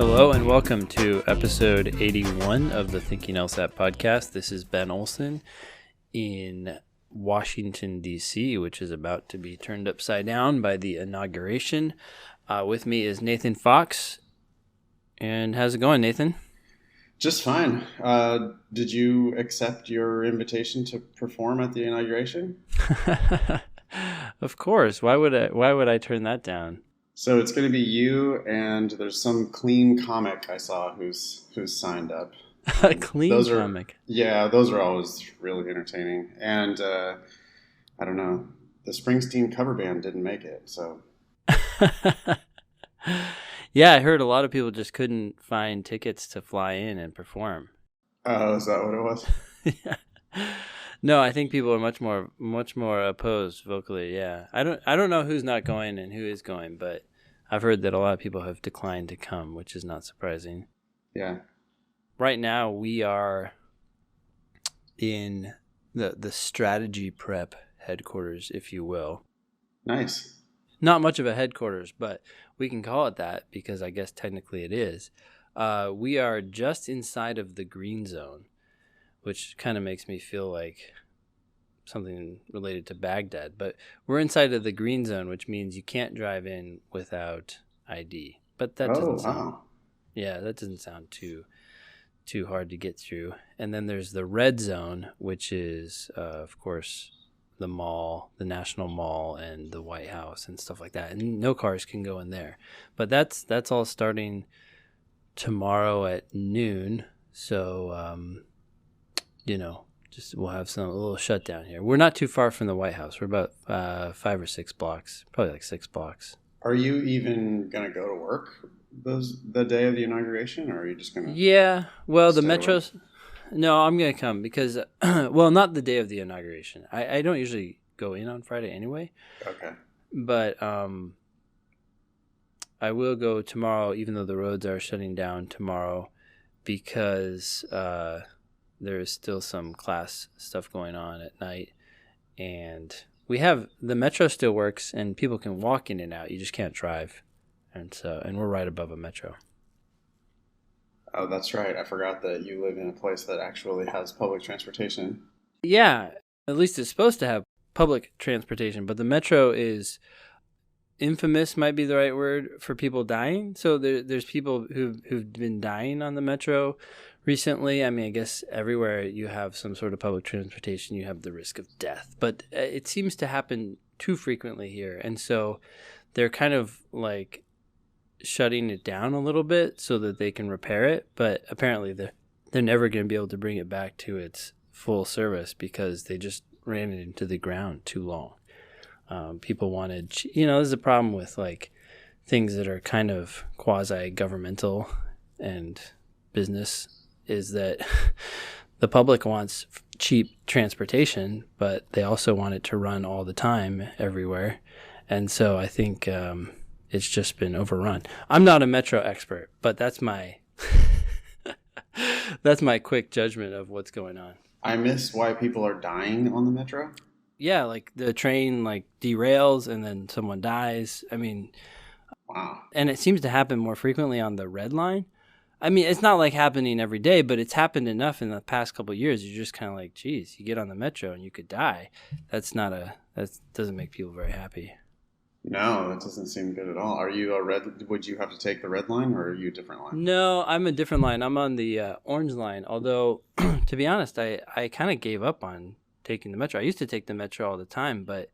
Hello and welcome to episode 81 of the Thinking LSAT podcast. This is Ben Olson in Washington, D.C., which is about to be turned upside down by the inauguration. With me is Nathan Fox. And how's it going, Nathan? Just fine. Did you accept your invitation to perform at the inauguration? Of course. Why would I turn that down? So it's going to be you, and there's some clean comic I saw who's signed up. A clean comic? Yeah, those are always really entertaining. And I don't know, the Springsteen cover band didn't make it, so. Yeah, I heard a lot of people just couldn't find tickets to fly in and perform. Oh, is that what it was? Yeah. No, I think people are much more opposed vocally. Yeah, I don't know who's not going and who is going, but I've heard that a lot of people have declined to come, which is not surprising. Yeah. Right now, we are in the strategy prep headquarters, if you will. Nice. Not much of a headquarters, but we can call it that because I guess technically it is. We are just inside of the green zone, which kind of makes me feel like something related to Baghdad. But we're inside of the green zone, which means you can't drive in without ID. But that doesn't sound, yeah, that doesn't sound too hard to get through. And then there's the red zone, which is, of course, the mall, the National Mall, and the White House and stuff like that. And no cars can go in there. But that's all starting tomorrow at noon. So, just we'll have a little shutdown here. We're not too far from the White House. We're about 5 or 6 blocks, probably like 6 blocks. Are you even going to go to work the day of the inauguration, or are you just going to? Yeah, well, the metros. No, I'm going to come because, well, not the day of the inauguration. I don't usually go in on Friday anyway. Okay. But I will go tomorrow, even though the roads are shutting down tomorrow, because there is still some class stuff going on at night. And the metro still works and people can walk in and out. You just can't drive. And we're right above a metro. Oh, that's right. I forgot that you live in a place that actually has public transportation. Yeah, at least it's supposed to have public transportation, but the metro is infamous, might be the right word, for people dying. So there's people who've been dying on the metro recently. I mean, I guess everywhere you have some sort of public transportation, you have the risk of death. But it seems to happen too frequently here. And so they're kind of like shutting it down a little bit so that they can repair it, but apparently they're never going to be able to bring it back to its full service because they just ran it into the ground too long. People wanted, this is a problem with like things that are kind of quasi-governmental and business, is that the public wants cheap transportation, but they also want it to run all the time everywhere. And so I think it's just been overrun. I'm not a metro expert, but that's my quick judgment of what's going on. I miss why people are dying on the metro. Yeah, like the train like derails and then someone dies. I mean, wow. And it seems to happen more frequently on the red line. I mean, it's not like happening every day, but it's happened enough in the past couple of years. You're just kind of like, geez, you get on the metro and you could die. That doesn't make people very happy. No, that doesn't seem good at all. Are you would you have to take the red line, or are you a different line? No, I'm a different line. I'm on the orange line. Although, to be honest, I kind of gave up on taking the metro. I used to take the metro all the time, but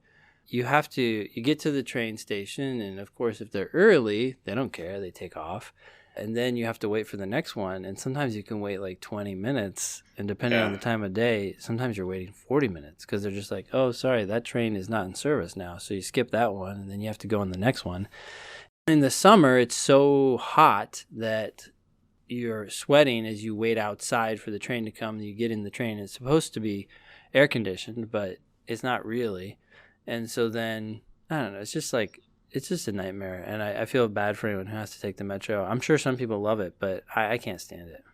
you get to the train station, and of course, if they're early, they don't care. They take off. And then you have to wait for the next one. And sometimes you can wait like 20 minutes. And depending on the time of day, sometimes you're waiting 40 minutes because they're just like, oh, sorry, that train is not in service now. So you skip that one and then you have to go on the next one. In the summer, it's so hot that you're sweating as you wait outside for the train to come. You get in the train. It's supposed to be air conditioned, but it's not really. And so then, I don't know, it's just a nightmare, and I feel bad for anyone who has to take the metro. I'm sure some people love it, but I can't stand it.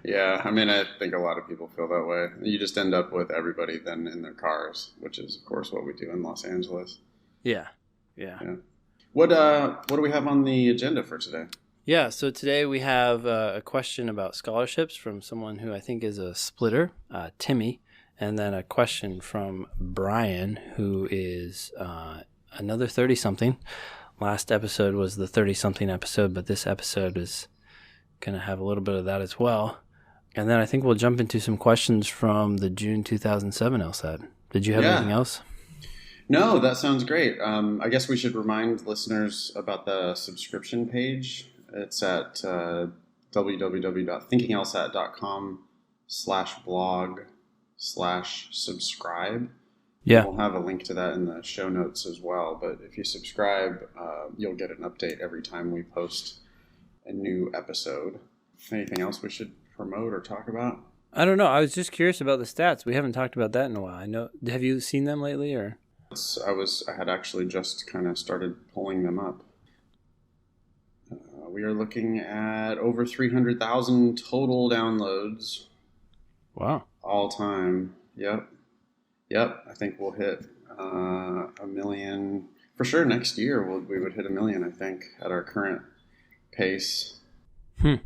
Yeah, I mean, I think a lot of people feel that way. You just end up with everybody then in their cars, which is, of course, what we do in Los Angeles. Yeah. What do we have on the agenda for today? Yeah, so today we have a question about scholarships from someone who I think is a splitter, Timmy, and then a question from Brian, who is another 30-something. Last episode was the 30-something episode, but this episode is going to have a little bit of that as well. And then I think we'll jump into some questions from the June 2007 LSAT. Did you have anything else? No, that sounds great. I guess we should remind listeners about the subscription page. It's at www.thinkinglsat.com/blog/subscribe. Yeah. We'll have a link to that in the show notes as well. But if you subscribe, you'll get an update every time we post a new episode. Anything else we should promote or talk about? I don't know. I was just curious about the stats. We haven't talked about that in a while. I know. Have you seen them lately, or? I had actually just kind of started pulling them up. We are looking at over 300,000 total downloads. Wow. All time. Yep. I think we'll hit 1 million for sure next year. We would hit 1 million, I think, at our current pace. I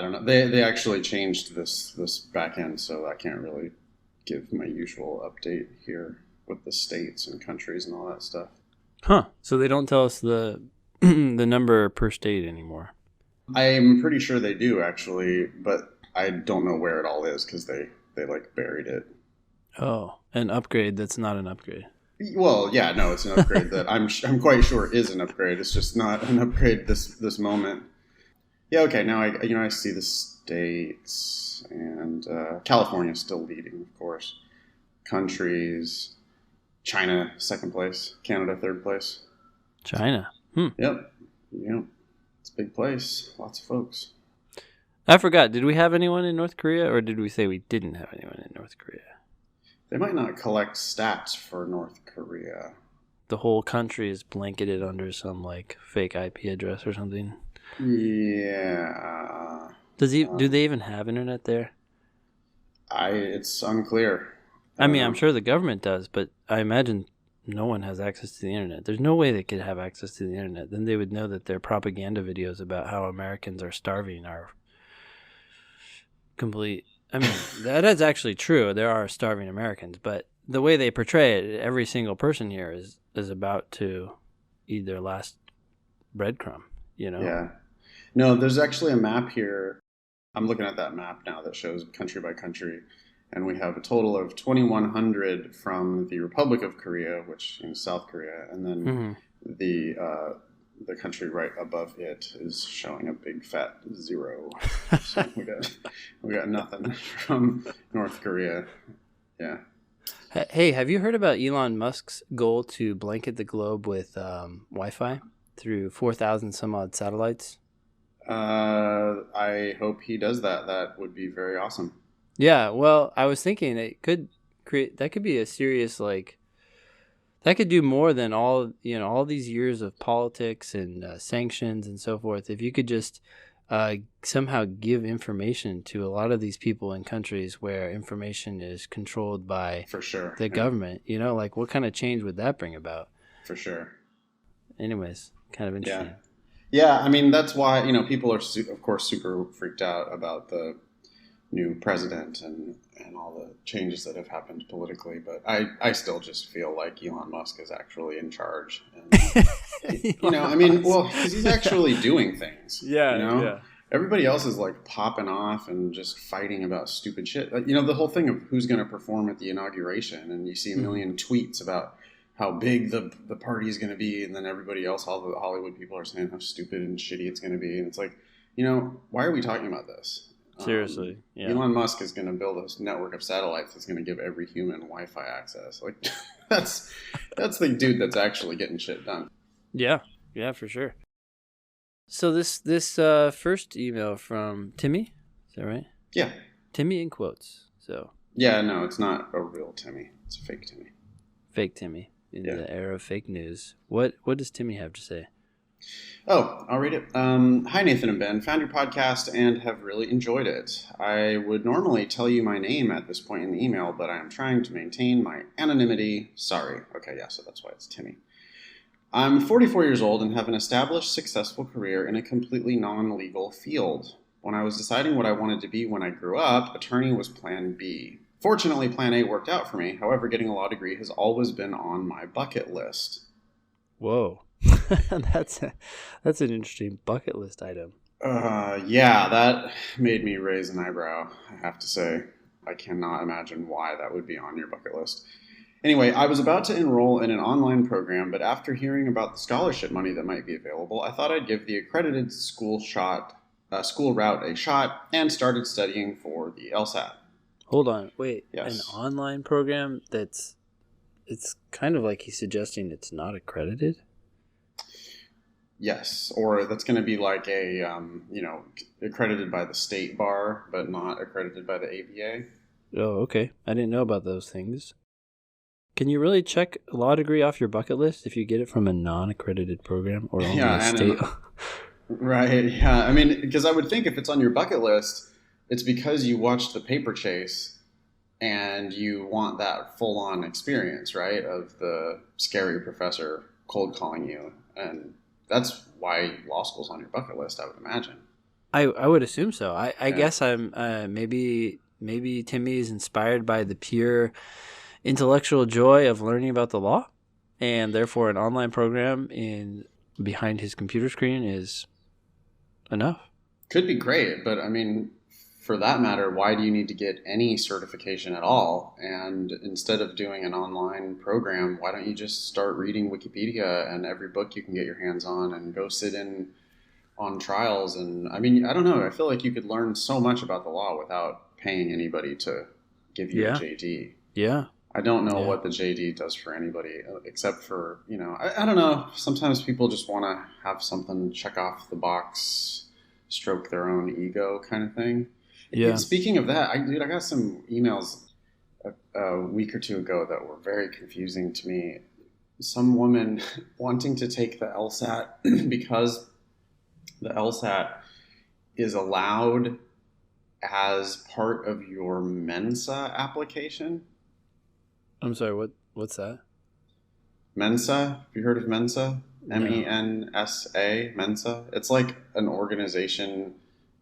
don't know. They actually changed this back end, so I can't really give my usual update here with the states and countries and all that stuff. So they don't tell us the the number per state anymore. I'm pretty sure they do, actually, but I don't know where it all is because they like buried it. Oh, an upgrade that's not an upgrade. Well, yeah, no, it's an upgrade that I'm quite sure is an upgrade. It's just not an upgrade this moment. Yeah, okay, now I see the states, and California's still leading, of course. Countries, China, second place. Canada, third place. China. Yep. It's a big place. Lots of folks. I forgot. Did we have anyone in North Korea, or did we say we didn't have anyone in North Korea? They might not collect stats for North Korea. The whole country is blanketed under some like fake IP address or something. Yeah. Do they even have internet there? It's unclear. I mean, I'm sure the government does, but I imagine no one has access to the internet. There's no way they could have access to the internet. Then they would know that their propaganda videos about how Americans are starving are complete. I mean, that is actually true. There are starving Americans, but the way they portray it, every single person here is about to eat their last breadcrumb, Yeah. No, there's actually a map here. I'm looking at that map now that shows country by country. And we have a total of 2,100 from the Republic of Korea, which is South Korea, and then the country right above it is showing a big fat 0. So we got nothing from North Korea. Yeah. Hey, have you heard about Elon Musk's goal to blanket the globe with Wi-Fi through 4,000 some odd satellites? I hope he does that. That would be very awesome. Yeah, well, I was thinking it could be a serious, like, that could do more than all these years of politics and sanctions and so forth. If you could just somehow give information to a lot of these people in countries where information is controlled by for sure the government, like what kind of change would that bring about? For sure. Anyways, kind of interesting. Yeah, I mean, that's why, people are, of course, super freaked out about the new president and all the changes that have happened politically, but I still just feel like Elon Musk is actually in charge. And, because he's actually doing things. Yeah. Everybody else is like popping off and just fighting about stupid shit. The whole thing of who's going to perform at the inauguration, and you see a million tweets about how big the party is going to be, and then everybody else, all the Hollywood people are saying how stupid and shitty it's going to be, and it's like, why are we talking about this? Seriously, yeah. Elon Musk is going to build a network of satellites that's going to give every human Wi-Fi access. Like, that's the dude that's actually getting shit done. Yeah, for sure. So this first email from Timmy, is that right? Yeah. Timmy in quotes. So. Yeah, no, it's not a real Timmy. It's a fake Timmy. Fake Timmy in the era of fake news. What does Timmy have to say? Oh, I'll read it. Hi, Nathan and Ben. Found your podcast and have really enjoyed it. I would normally tell you my name at this point in the email, but I am trying to maintain my anonymity. Sorry. Okay, yeah, so that's why it's Timmy. I'm 44 years old and have an established, successful career in a completely non-legal field. When I was deciding what I wanted to be when I grew up, attorney was plan B. Fortunately, plan A worked out for me. However, getting a law degree has always been on my bucket list. Whoa. That's that's an interesting bucket list item. Yeah, that made me raise an eyebrow, I have to say. I cannot imagine why that would be on your bucket list. Anyway, I was about to enroll in an online program, but after hearing about the scholarship money that might be available, I thought I'd give the accredited school route a shot and started studying for the LSAT. Hold on. Wait. An Yes. online program that's it's kind of like he's suggesting it's not accredited? Yes, or that's going to be like accredited by the state bar, but not accredited by the ABA. Oh, okay. I didn't know about those things. Can you really check a law degree off your bucket list if you get it from a non-accredited program or only a Yeah, state? right. Yeah, I mean, because I would think if it's on your bucket list, it's because you watched the paper chase and you want that full-on experience, right? Of the scary professor cold calling you, and that's why law school's on your bucket list, I would imagine. I would assume so. I Yeah. guess I'm maybe Timmy is inspired by the pure intellectual joy of learning about the law, and therefore an online program in behind his computer screen is enough. Could be great, but I mean, for that matter, why do you need to get any certification at all? And instead of doing an online program, why don't you just start reading Wikipedia and every book you can get your hands on and go sit in on trials? And I mean, I don't know. I feel like you could learn so much about the law without paying anybody to give you a Yeah, JD. yeah, I don't know yeah. what the JD does for anybody except for, I don't know. Sometimes people just want to have something check off the box, stroke their own ego kind of thing. Yeah. Speaking of that, I got some emails a week or two ago that were very confusing to me. Some woman wanting to take the LSAT because the LSAT is allowed as part of your Mensa application. I'm sorry. What's that? Mensa. Have you heard of Mensa? No. MENSA. Mensa. It's like an organization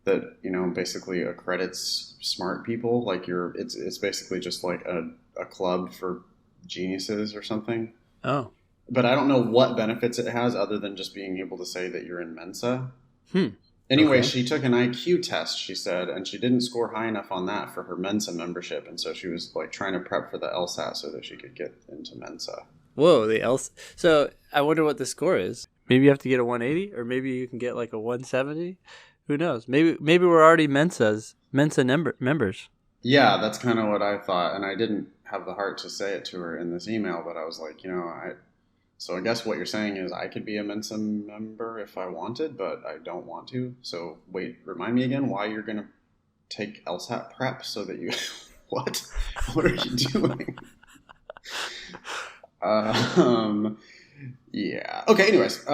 that basically accredits smart people. Like it's basically just like a club for geniuses or something. Oh. But I don't know what benefits it has other than just being able to say that you're in Mensa. Hmm. Anyway, Okay. she took an IQ test, she said, and she didn't score high enough on that for her Mensa membership, and so she was like trying to prep for the LSAT so that she could get into Mensa. Whoa. The else. So I wonder what the score is. Maybe you have to get a 180, or maybe you can get like a 170. Who knows? Maybe we're already Mensa members. Yeah, that's kind of what I thought, and I didn't have the heart to say it to her in this email, but I was like, so I guess what you're saying is I could be a Mensa member if I wanted, but I don't want to. So wait, remind me again why you're going to take LSAT prep so that you what? What are you doing? Um, yeah. Okay. Anyways,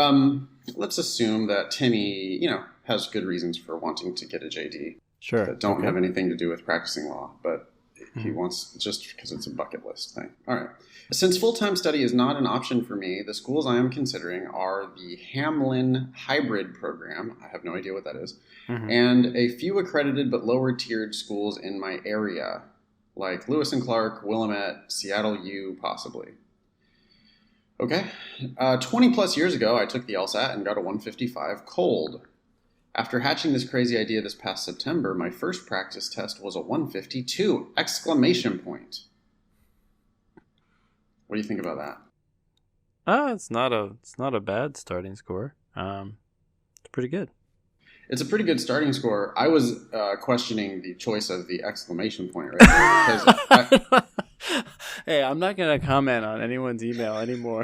let's assume that Timmy, has good reasons for wanting to get a JD Sure. that don't Okay. have anything to do with practicing law, but he Mhm. wants just because it's a bucket list thing. All right. Since full time study is not an option for me, the schools I am considering are the Hamlin Hybrid Program. I have no idea what that is. Mhm. And a few accredited but lower tiered schools in my area, like Lewis and Clark, Willamette, Seattle U, possibly. Okay. 20 plus years ago, I took the LSAT and got a 155 cold. After hatching this crazy idea this past September, my first practice test was a 152! Exclamation point. What do you think about that? It's not a bad starting score. It's pretty good. It's a pretty good starting score. I was questioning the choice of the exclamation point right there because Hey, I'm not gonna comment on anyone's email anymore.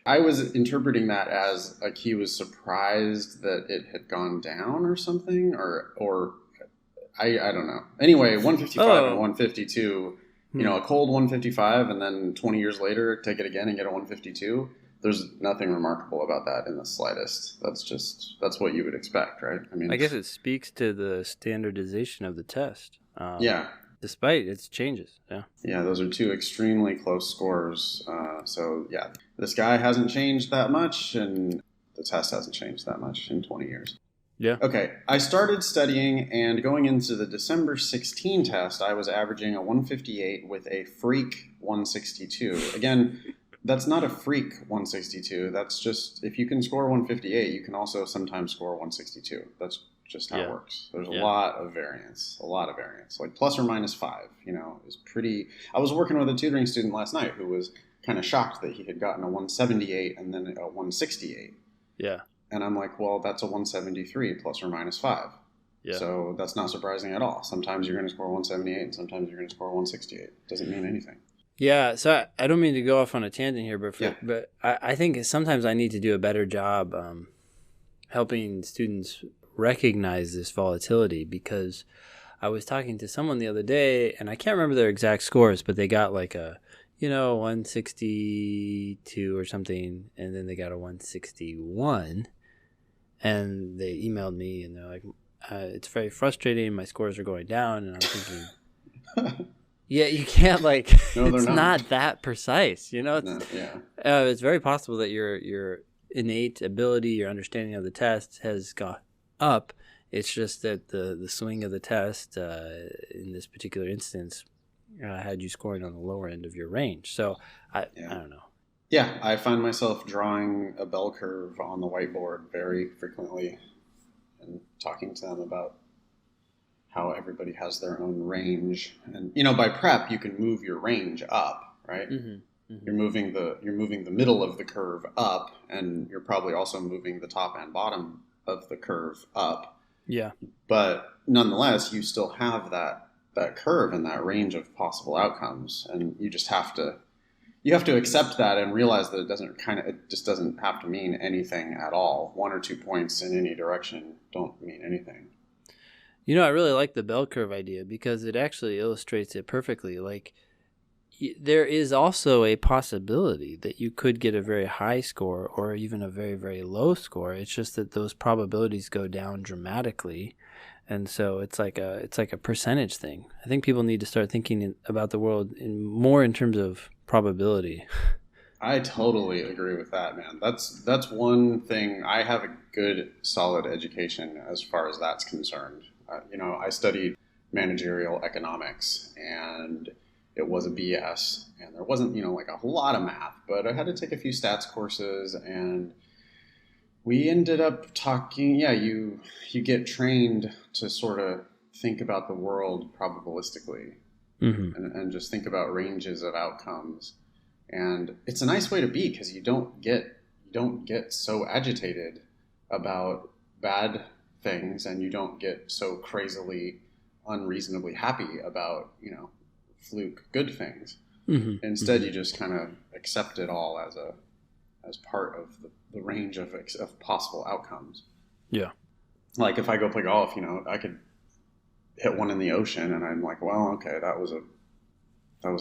I was interpreting that as like he was surprised that it had gone down or something, or I don't know. Anyway, 155 and Oh. 152, Hmm. a cold 155 and then 20 years later take it again and get a 152. There's nothing remarkable about that in the slightest. That's what you would expect, right? I I mean, guess it speaks to the standardization of the test. yeah. despite its changes. Yeah. Yeah, those are two extremely close scores. So yeah, this guy hasn't changed that much, and the test hasn't changed that much in 20 years. Yeah. Okay, I started studying, and going into the December 16 test, I was averaging a 158 with a freak 162. Again, that's not a freak 162. That's just, if you can score 158, you can also sometimes score 162. That's just how it works. There's a lot of variance. Like plus or minus 5, is pretty. I was working with a tutoring student last night who was kind of shocked that he had gotten a 178 and then a 168. Yeah. And I'm like, well, that's a 173 plus or minus 5. Yeah. So that's not surprising at all. Sometimes you're going to score 178 and sometimes you're going to score 168. Doesn't mean anything. Yeah. So I don't mean to go off on a tangent here, but I think sometimes I need to do a better job helping students recognize this volatility, because I was talking to someone the other day, and I can't remember their exact scores, but they got like a 162 or something, and then they got a 161, and they emailed me, and they're like, it's very frustrating, my scores are going down. And I'm thinking, yeah, you can't no, it's not that precise, it's very possible that your innate ability, your understanding of the test has gone up. It's just that the swing of the test in this particular instance had you scoring on the lower end of your range. So I don't know. Yeah, I find myself drawing a bell curve on the whiteboard very frequently and talking to them about how everybody has their own range. And by prep you can move your range up, right? Mm-hmm. Mm-hmm. You're moving the middle of the curve up, and you're probably also moving the top and bottom of the curve up. Yeah. But nonetheless, you still have that curve and that range of possible outcomes, and you just have to accept that and realize that it just doesn't have to mean anything at all. 1 or 2 points in any direction don't mean anything. I really like the bell curve idea because it actually illustrates it perfectly. Like, there is also a possibility that you could get a very high score or even a very, very low score. It's just that those probabilities go down dramatically. And so it's like a percentage thing. I think people need to start thinking about the world more in terms of probability. I totally agree with that, man. That's one thing. I have a good, solid education as far as that's concerned. I studied managerial economics, and it was a BS, and there wasn't, like a whole lot of math, but I had to take a few stats courses, and we ended up talking. Yeah, you get trained to sort of think about the world probabilistically, mm-hmm. and just think about ranges of outcomes. And it's a nice way to be, because you don't get so agitated about bad things, and you don't get so crazily, unreasonably happy about, fluke good things. Mm-hmm. Instead, mm-hmm. you just kind of accept it all as part of the range of possible outcomes. Yeah. Like if I go play golf, I could hit one in the ocean, and I'm like, well, okay, that was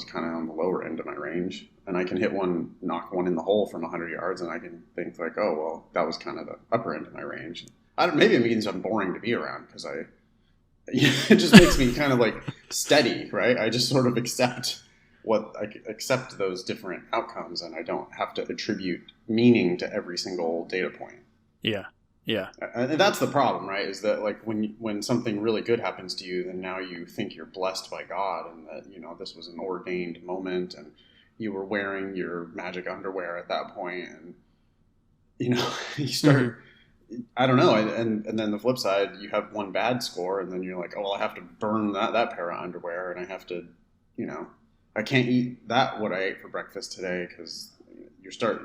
kind of on the lower end of my range. And I can knock one in the hole from 100 yards, and I can think like, oh, well, that was kind of the upper end of my range. Maybe it means I'm boring to be around, because it just makes me kind of like steady, right? I just sort of accept those different outcomes, and I don't have to attribute meaning to every single data point. Yeah. Yeah. And that's the problem, right? Is that like when something really good happens to you, then now you think you're blessed by God, and that, this was an ordained moment, and you were wearing your magic underwear at that point, and, you start, mm-hmm. I don't know. And then the flip side, you have one bad score, and then you're like, oh, well, I have to burn that pair of underwear, and I have to, I can't eat what I ate for breakfast today, because you start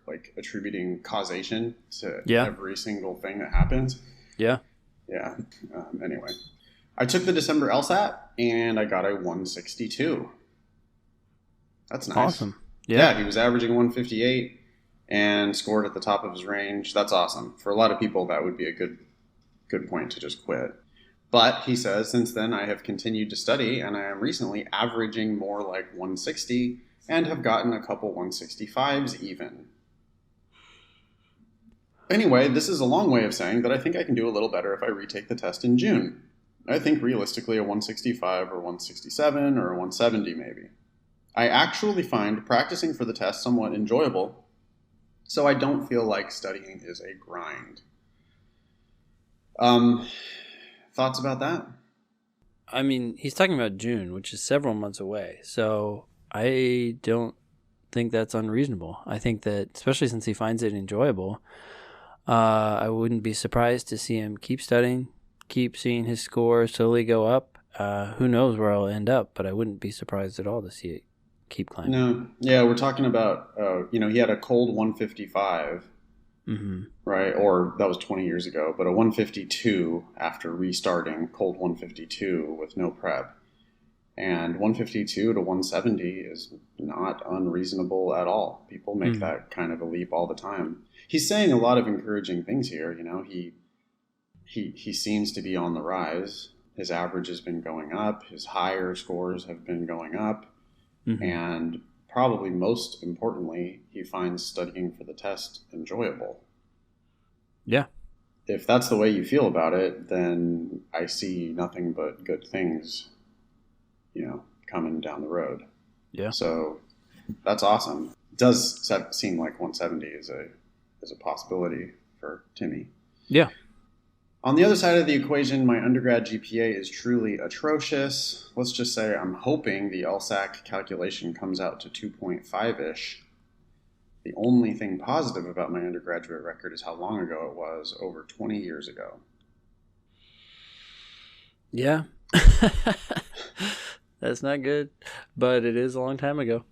like attributing causation to every single thing that happens. Yeah. Yeah. Anyway, I took the December LSAT, and I got a 162. That's nice. Awesome. Yeah, he was averaging 158 and scored at the top of his range. That's awesome. For a lot of people, that would be a good point to just quit. But he says, since then, I have continued to study, and I am recently averaging more like 160 and have gotten a couple 165s even. Anyway, this is a long way of saying that I think I can do a little better if I retake the test in June. I think realistically a 165 or 167 or a 170 maybe. I actually find practicing for the test somewhat enjoyable, so I don't feel like studying is a grind. Um, Thoughts about that? I mean, he's talking about June, which is several months away. So I don't think that's unreasonable. I think that, especially since he finds it enjoyable, I wouldn't be surprised to see him keep studying, keep seeing his score slowly go up. Who knows where I'll end up, but I wouldn't be surprised at all to see it keep climbing. No, yeah, we're talking about, he had a cold 155, right? Or that was 20 years ago, but a 152 after restarting, cold 152 with no prep. And 152 to 170 is not unreasonable at all. People make that kind of a leap all the time. He's saying a lot of encouraging things here. He seems to be on the rise. His average has been going up. His higher scores have been going up. And probably most importantly, he finds studying for the test enjoyable. Yeah. If that's the way you feel about it, then I see nothing but good things, coming down the road. Yeah. So that's awesome. It does seem like 170 is a possibility for Timmy. Yeah. On the other side of the equation, my undergrad GPA is truly atrocious. Let's just say I'm hoping the LSAT calculation comes out to 2.5-ish. The only thing positive about my undergraduate record is how long ago it was, over 20 years ago. Yeah. That's not good, but it is a long time ago.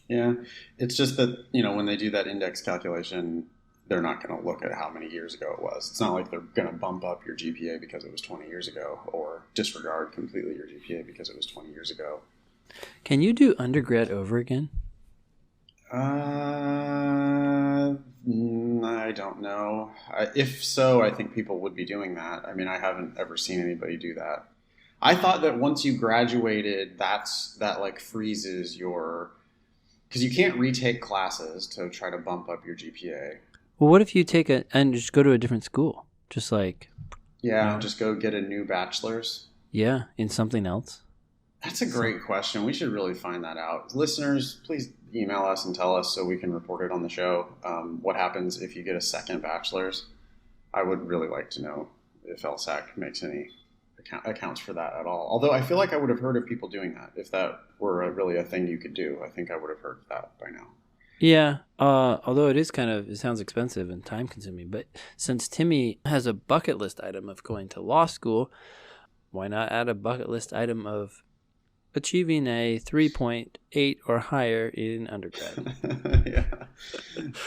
Yeah. It's just that, when they do that index calculation, they're not going to look at how many years ago it was. It's not like they're going to bump up your GPA because it was 20 years ago or disregard completely your GPA because it was 20 years ago. Can you do undergrad over again? I don't know. If so, I think people would be doing that. I mean, I haven't ever seen anybody do that. I thought that once you graduated, that like freezes your, because you can't retake classes to try to bump up your GPA. Well, what if you take and just go to a different school? Just like... Yeah, just go get a new bachelor's. Yeah, in something else. That's a great question. We should really find that out. Listeners, please email us and tell us so we can report it on the show. What happens if you get a second bachelor's? I would really like to know if LSAC makes any accounts for that at all. Although I feel like I would have heard of people doing that. If that were really a thing you could do, I think I would have heard of that by now. Yeah, although it sounds expensive and time consuming, but since Timmy has a bucket list item of going to law school, why not add a bucket list item of achieving a 3.8 or higher in undergrad?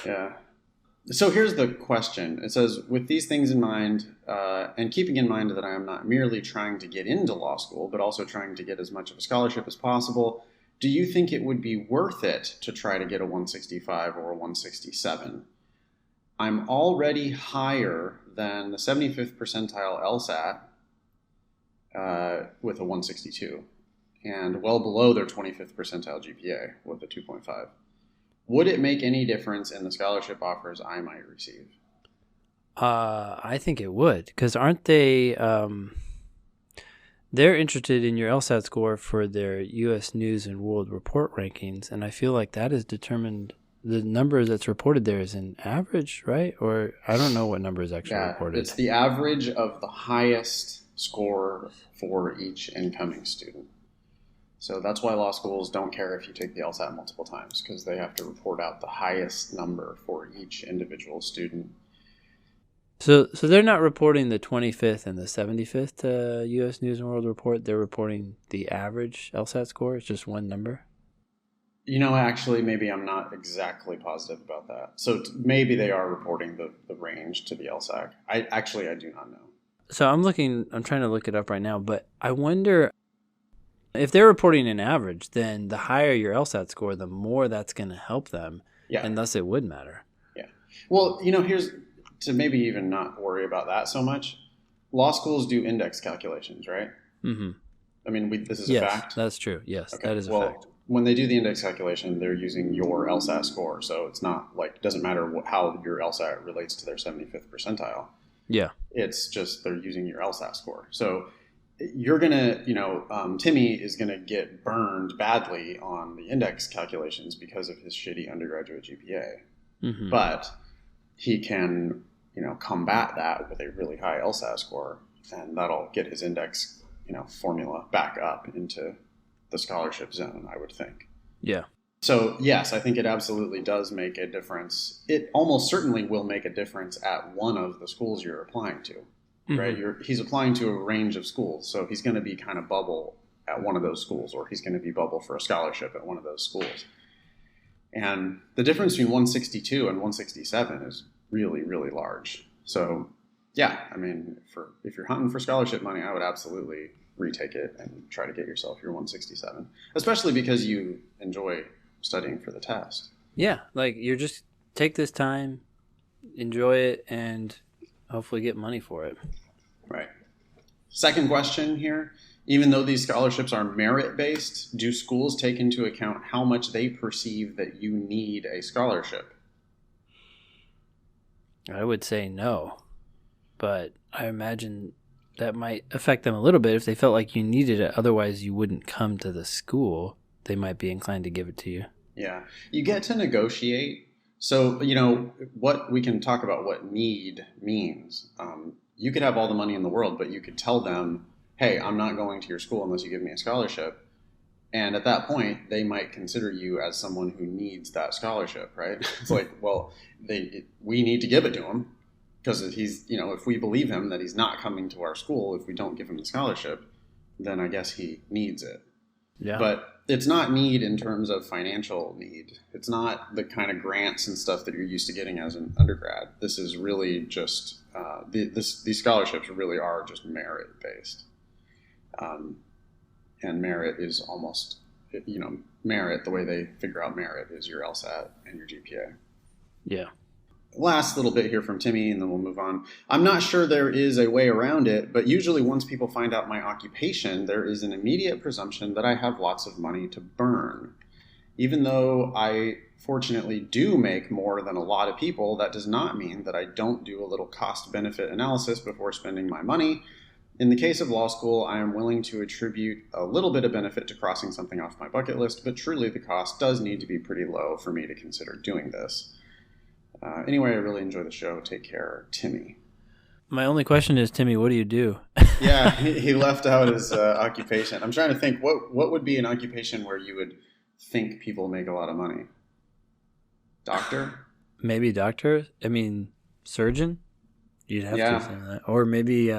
Yeah. So here's the question. It says, with these things in mind, and keeping in mind that I am not merely trying to get into law school, but also trying to get as much of a scholarship as possible, do you think it would be worth it to try to get a 165 or a 167? I'm already higher than the 75th percentile LSAT with a 162, and well below their 25th percentile GPA with a 2.5. Would it make any difference in the scholarship offers I might receive? I think it would, because aren't they... they're interested in your LSAT score for their U.S. News and World Report rankings, and I feel like that is determined... The number that's reported there is an average, right? Or I don't know what number is actually reported. It's the average of the highest score for each incoming student. So that's why law schools don't care if you take the LSAT multiple times, because they have to report out the highest number for each individual student. So they're not reporting the 25th and the 75th to U.S. News and World Report. They're reporting the average LSAT score. It's just one number. Actually, maybe I'm not exactly positive about that. So maybe they are reporting the range to the LSAC. I do not know. So I'm trying to look it up right now, but I wonder if they're reporting an average, then the higher your LSAT score, the more that's going to help them. Yeah. And thus it would matter. Yeah. Well, here's to maybe even not worry about that so much. Law schools do index calculations, right? Mm-hmm. I mean, this is a fact. That's true. Yes, okay. That is a fact. When they do the index calculation, they're using your LSAT score. So it's not like, it doesn't matter how your LSAT relates to their 75th percentile. Yeah. It's just they're using your LSAT score. So you're gonna, Timmy is gonna get burned badly on the index calculations because of his shitty undergraduate GPA. Mm-hmm. But he can, combat that with a really high LSAT score, and that'll get his index, formula back up into the scholarship zone, I would think. Yeah. So, yes, I think it absolutely does make a difference. It almost certainly will make a difference at one of the schools you're applying to, right? He's applying to a range of schools, so he's going to be kind of bubble at one of those schools, or he's going to be bubble for a scholarship at one of those schools. And the difference between 162 and 167 is really, really large. So, yeah, I mean, if you're hunting for scholarship money, I would absolutely retake it and try to get yourself your 167, especially because you enjoy studying for the test. Yeah, like you're just take this time, enjoy it, and hopefully get money for it. Right. Second question here. Even though these scholarships are merit-based, do schools take into account how much they perceive that you need a scholarship? I would say no, but I imagine that might affect them a little bit if they felt like you needed it. Otherwise, you wouldn't come to the school. They might be inclined to give it to you. Yeah. You get to negotiate. So, what we can talk about what need means. You could have all the money in the world, but you could tell them, hey, I'm not going to your school unless you give me a scholarship. And at that point, they might consider you as someone who needs that scholarship, right? It's like, well, we need to give it to him because if we believe him that he's not coming to our school, if we don't give him the scholarship, then I guess he needs it. Yeah. But it's not need in terms of financial need. It's not the kind of grants and stuff that you're used to getting as an undergrad. This is really just, these scholarships really are just merit-based. And merit is almost, merit, the way they figure out merit is your LSAT and your GPA. Yeah. Last little bit here from Timmy, and then we'll move on. I'm not sure there is a way around it, but usually once people find out my occupation, there is an immediate presumption that I have lots of money to burn. Even though I fortunately do make more than a lot of people, that does not mean that I don't do a little cost-benefit analysis before spending my money. In the case of law school, I am willing to attribute a little bit of benefit to crossing something off my bucket list, but truly the cost does need to be pretty low for me to consider doing this. Anyway, I really enjoy the show. Take care, Timmy. My only question is, Timmy, what do you do? Yeah, he left out his occupation. I'm trying to think, what would be an occupation where you would think people make a lot of money? Doctor? Maybe doctor? I mean, surgeon? You'd have to say that. Or maybe...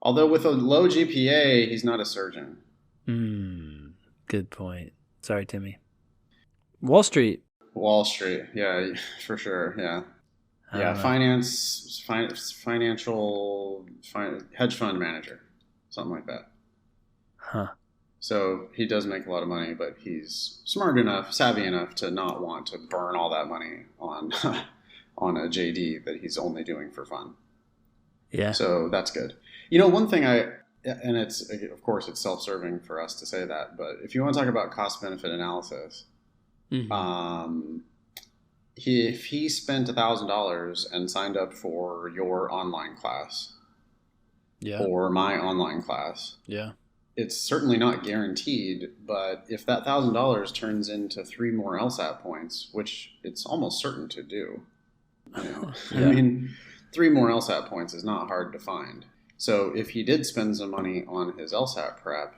Although with a low GPA, he's not a surgeon. Good point. Sorry, Timmy. Wall Street. Wall Street, yeah, for sure, yeah. Yeah, hedge fund manager, something like that. Huh. So he does make a lot of money, but he's savvy enough to not want to burn all that money on on a JD that he's only doing for fun. Yeah. So that's good. One thing and it's, of course, it's self-serving for us to say that, but if you want to talk about cost-benefit analysis, if he spent $1,000 and signed up for your online class, or my online class, it's certainly not guaranteed. But if that $1,000 turns into 3 more LSAT points, which it's almost certain to do, I mean, 3 more LSAT points is not hard to find. So if he did spend some money on his LSAT prep,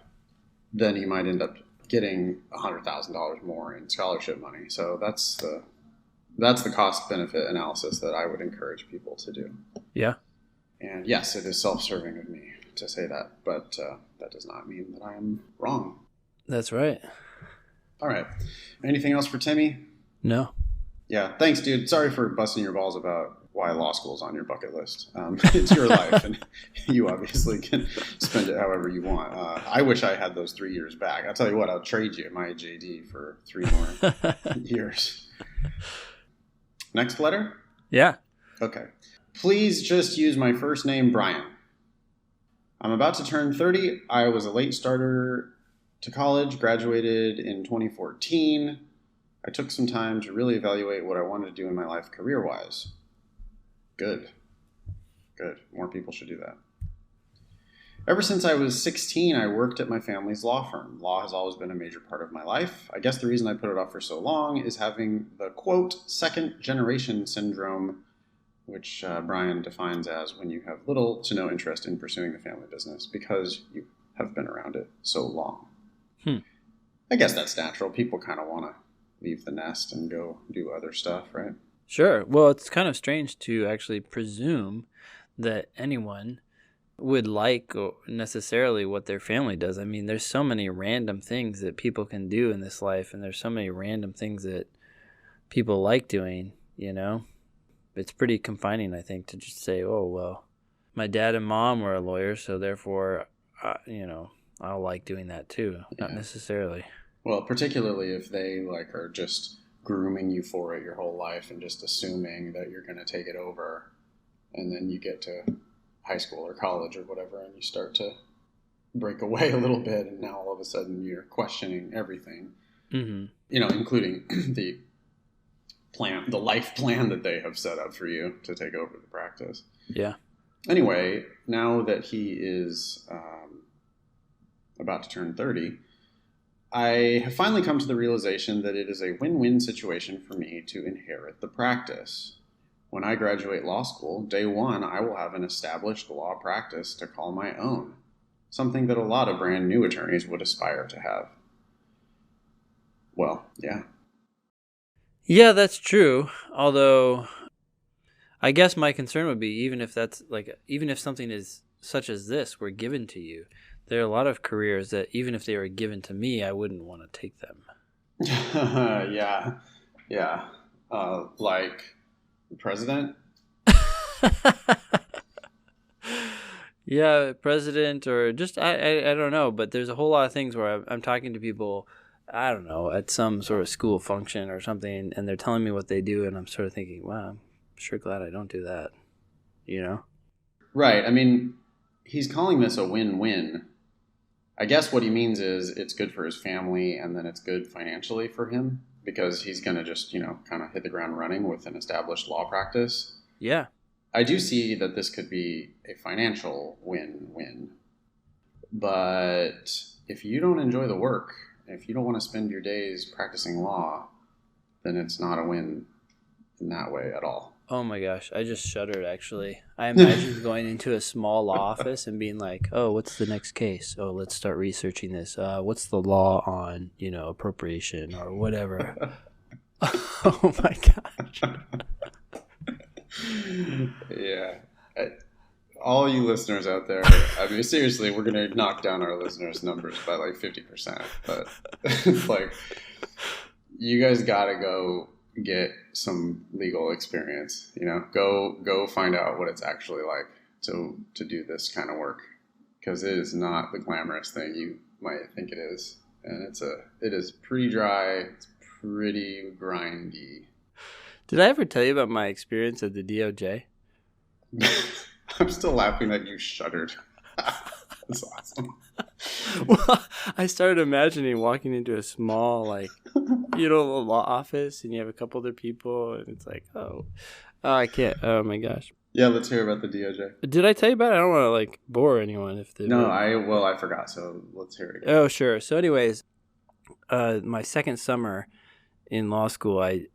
then he might end up getting $100,000 more in scholarship money. So that's the cost benefit analysis that I would encourage people to do. Yeah. And yes, it is self-serving of me to say that, but that does not mean that I am wrong. That's right. All right. Anything else for Timmy? No. Yeah. Thanks, dude. Sorry for busting your balls about why law school is on your bucket list. It's your life, and you obviously can spend it however you want. I wish I had those 3 years back. I'll tell you what, I'll trade you my JD for 3 more years. Next letter? Yeah. Okay. Please just use my first name, Brian. I'm about to turn 30. I was a late starter to college, graduated in 2014. I took some time to really evaluate what I wanted to do in my life career-wise. Good. More people should do that. Ever since I was 16, I worked at my family's law firm. Law has always been a major part of my life. I guess the reason I put it off for so long is having the quote, second generation syndrome, which Brian defines as when you have little to no interest in pursuing the family business because you have been around it so long. I guess that's natural. People kind of want to leave the nest and go do other stuff, right? Sure. Well, it's kind of strange to actually presume that anyone would like necessarily what their family does. I mean, there's so many random things that people can do in this life, and there's so many random things that people like doing, you know? It's pretty confining, I think, to just say, oh, well, my dad and mom were a lawyer, so therefore, I'll like doing that too. Yeah. Not necessarily. Well, particularly if they are just grooming you for it your whole life and just assuming that you're going to take it over, and then you get to high school or college or whatever, and you start to break away a little bit, and now all of a sudden you're questioning everything, including the life plan that they have set up for you to take over the practice. Yeah. Anyway, now that he is about to turn 30, I have finally come to the realization that it is a win-win situation for me to inherit the practice. When I graduate law school, day one, I will have an established law practice to call my own, something that a lot of brand new attorneys would aspire to have. Well, yeah. Yeah, that's true. Although, I guess my concern would be even if something is such as this were given to you, there are a lot of careers that even if they were given to me, I wouldn't want to take them. Yeah. Like president? Yeah, president or just, I don't know. But there's a whole lot of things where I'm talking to people, I don't know, at some sort of school function or something, and they're telling me what they do, and I'm sort of thinking, wow, I'm sure glad I don't do that, you know? Right. I mean, he's calling this a win-win. I guess what he means is it's good for his family and then it's good financially for him because he's going to just, kind of hit the ground running with an established law practice. Yeah. I do see that this could be a financial win-win. But if you don't enjoy the work, if you don't want to spend your days practicing law, then it's not a win in that way at all. Oh my gosh, I just shuddered actually. I imagined going into a small law office and being like, oh, what's the next case? Oh, let's start researching this. What's the law on, appropriation or whatever? Oh my gosh. Yeah. All you listeners out there, I mean, seriously, we're going to knock down our listeners' numbers by 50%. But it's you guys got to go get some legal experience, go find out what it's actually like to do this kind of work, because it is not the glamorous thing you might think it is, and it is pretty dry, it's pretty grindy. Did I ever tell you about my experience at the DOJ? I'm still laughing that you shuddered. That's awesome. Well, I started imagining walking into a small, law office, and you have a couple other people, and it's like, oh, I can't. Oh my gosh. Yeah, let's hear about the DOJ. Did I tell you about it? I don't want to bore anyone if they. No, I forgot. So let's hear it again. Oh, sure. So, anyways, my second summer in law school, I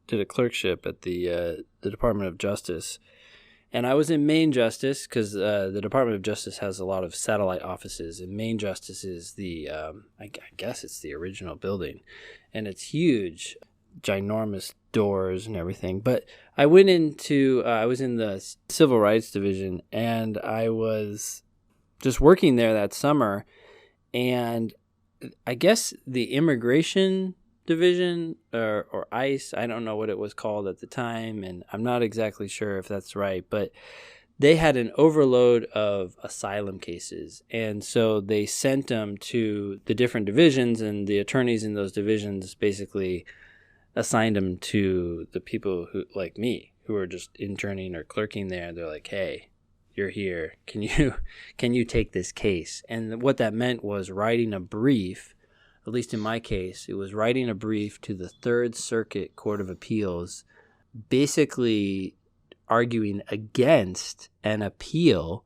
did a clerkship at the Department of Justice. And I was in Main Justice because the Department of Justice has a lot of satellite offices. And Main Justice is the, I guess it's the original building. And it's huge, ginormous doors and everything. But I went into, I was in the Civil Rights Division. And I was just working there that summer. And I guess the Immigration Division or ICE, I don't know what it was called at the time, and I'm not exactly sure if that's right, but they had an overload of asylum cases, and so they sent them to the different divisions, and the attorneys in those divisions basically assigned them to the people who, like me, who were just interning or clerking there. They're like, hey, you're here, can you take this case? And what that meant was writing a brief. At least in my case, it was writing a brief to the Third Circuit Court of Appeals, basically arguing against an appeal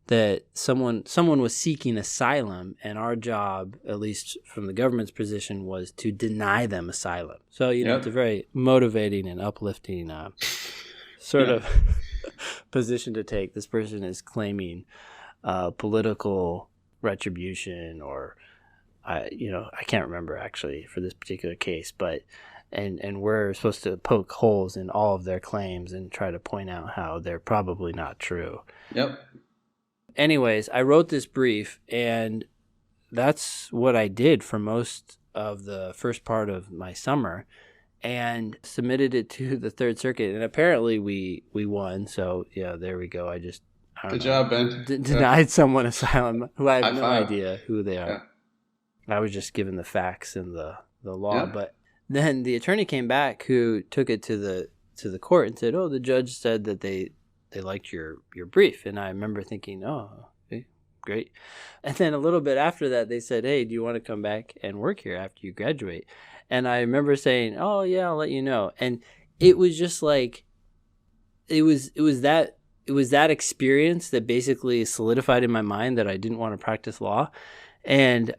that someone was seeking asylum, and our job, at least from the government's position, was to deny them asylum. So, it's a very motivating and uplifting sort of position to take. This person is claiming political retribution, or I can't remember actually for this particular case, but and we're supposed to poke holes in all of their claims and try to point out how they're probably not true. Yep. Anyways, I wrote this brief, and that's what I did for most of the first part of my summer, and submitted it to the Third Circuit. And apparently we won. So, yeah, there we go. Good job, Ben. Denied someone asylum who I have no five. idea who they are. Yeah. I was just given the facts and the law. Yeah. But then the attorney came back who took it to the court and said, oh, the judge said that they liked your brief. And I remember thinking, oh, okay, great. And then a little bit after that, they said, hey, do you want to come back and work here after you graduate? And I remember saying, oh, yeah, I'll let you know. And it was just like, it was that experience that basically solidified in my mind that I didn't want to practice law. And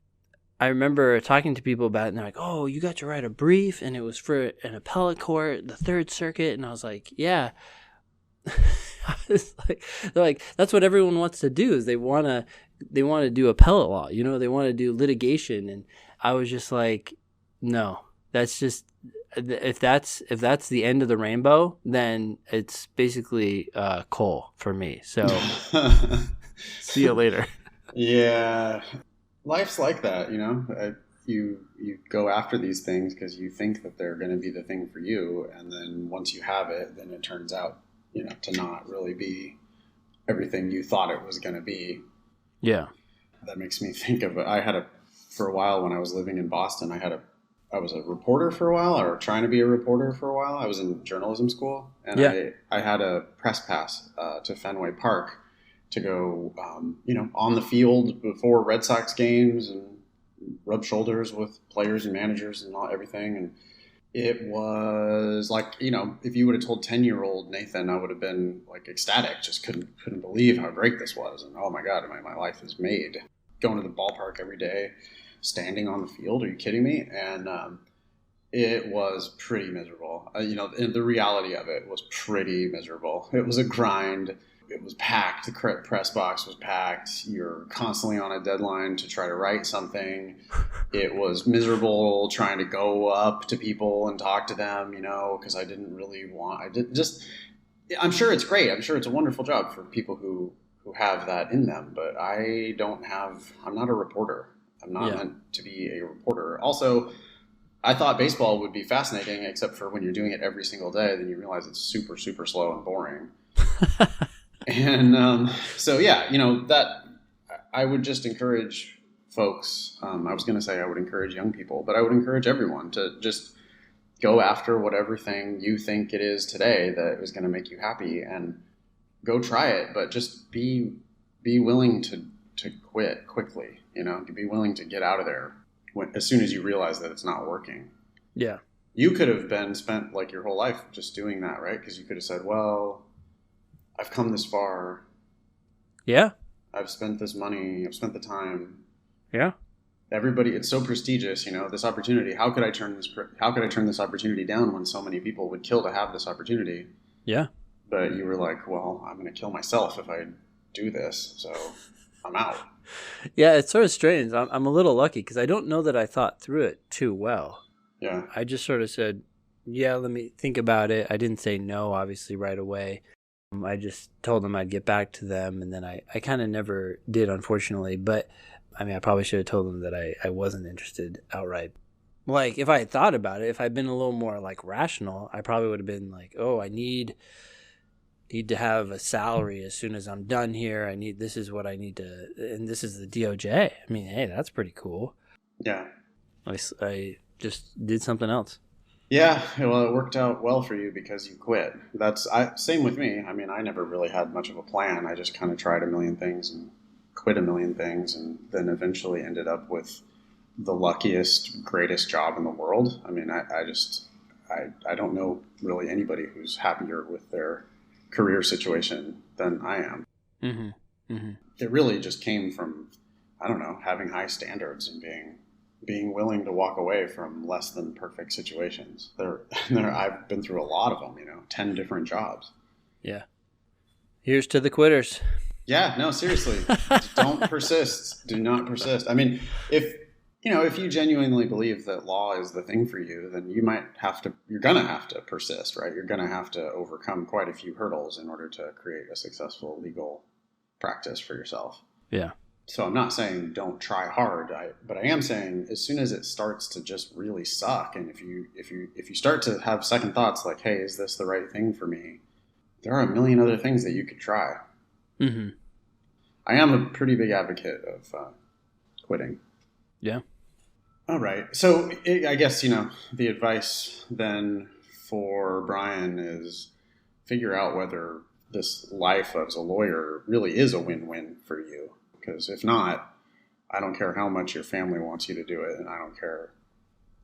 I remember talking to people about it, and they're like, oh, you got to write a brief, and it was for an appellate court, the Third Circuit. And I was like, yeah. They're like, that's what everyone wants to do, is they want to do appellate law. They want to do litigation. And I was just like, no, that's just, if that's the end of the rainbow, then it's basically coal for me. So see you later. Yeah. Life's like that, you go after these things because you think that they're going to be the thing for you. And then once you have it, then it turns out, to not really be everything you thought it was going to be. Yeah. That makes me think of it. For a while when I was living in Boston, I was a reporter for a while, or trying to be a reporter for a while. I was in journalism school, and I had a press pass to Fenway Park to go, on the field before Red Sox games and rub shoulders with players and managers and everything. And it was like, if you would have told 10-year-old Nathan, I would have been like ecstatic, just couldn't believe how great this was. And oh my God, my life is made. Going to the ballpark every day, standing on the field. Are you kidding me? And it was pretty miserable. And the reality of it was pretty miserable. It was a grind. It was packed. The press box was packed. You're constantly on a deadline to try to write something. It was miserable trying to go up to people and talk to them, because I didn't really I'm sure it's great. I'm sure it's a wonderful job for people who have that in them, but I'm not a reporter. I'm not meant to be a reporter. Also, I thought baseball would be fascinating, except for when you're doing it every single day, then you realize it's super, super slow and boring. And so, yeah, that I would just encourage folks. I was going to say I would encourage young people, but I would encourage everyone to just go after whatever thing you think it is today that is going to make you happy, and go try it. But just be willing to quit quickly, to be willing to get out of there as soon as you realize that it's not working. Yeah. You could have spent like your whole life just doing that, right? Because you could have said, well, I've come this far. Yeah. I've spent this money. I've spent the time. Yeah. Everybody, it's so prestigious, this opportunity. How could I turn this opportunity down when so many people would kill to have this opportunity? Yeah. But you were like, well, I'm going to kill myself if I do this, so I'm out. Yeah, it's sort of strange. I'm a little lucky because I don't know that I thought through it too well. Yeah. I just sort of said, yeah, let me think about it. I didn't say no, obviously, right away. I just told them I'd get back to them, and then I kind of never did, unfortunately. But, I probably should have told them that I wasn't interested outright. Like, if I had thought about it, if I'd been a little more, rational, I probably would have been like, oh, I need to have a salary as soon as I'm done here. This is what I need to, and this is the DOJ. Hey, that's pretty cool. Yeah. I just did something else. Yeah, well, it worked out well for you because you quit. Same with me. I never really had much of a plan. I just kind of tried a million things and quit a million things, and then eventually ended up with the luckiest, greatest job in the world. I don't know really anybody who's happier with their career situation than I am. Mm-hmm. Mm-hmm. It really just came from, I don't know, having high standards and being willing to walk away from less than perfect situations. I've been through a lot of them, 10 different jobs. Yeah. Here's to the quitters. Yeah, no, seriously. Don't persist. Do not persist. I mean, if you genuinely believe that law is the thing for you, then you're going to have to persist, right? You're going to have to overcome quite a few hurdles in order to create a successful legal practice for yourself. Yeah. So I'm not saying don't try hard, but I am saying as soon as it starts to just really suck, and if you start to have second thoughts like, hey, is this the right thing for me? There are a million other things that you could try. Mm-hmm. I am a pretty big advocate of quitting. Yeah. All right. So I guess, the advice then for Brian is figure out whether this life as a lawyer really is a win-win for you. Because if not, I don't care how much your family wants you to do it, and I don't care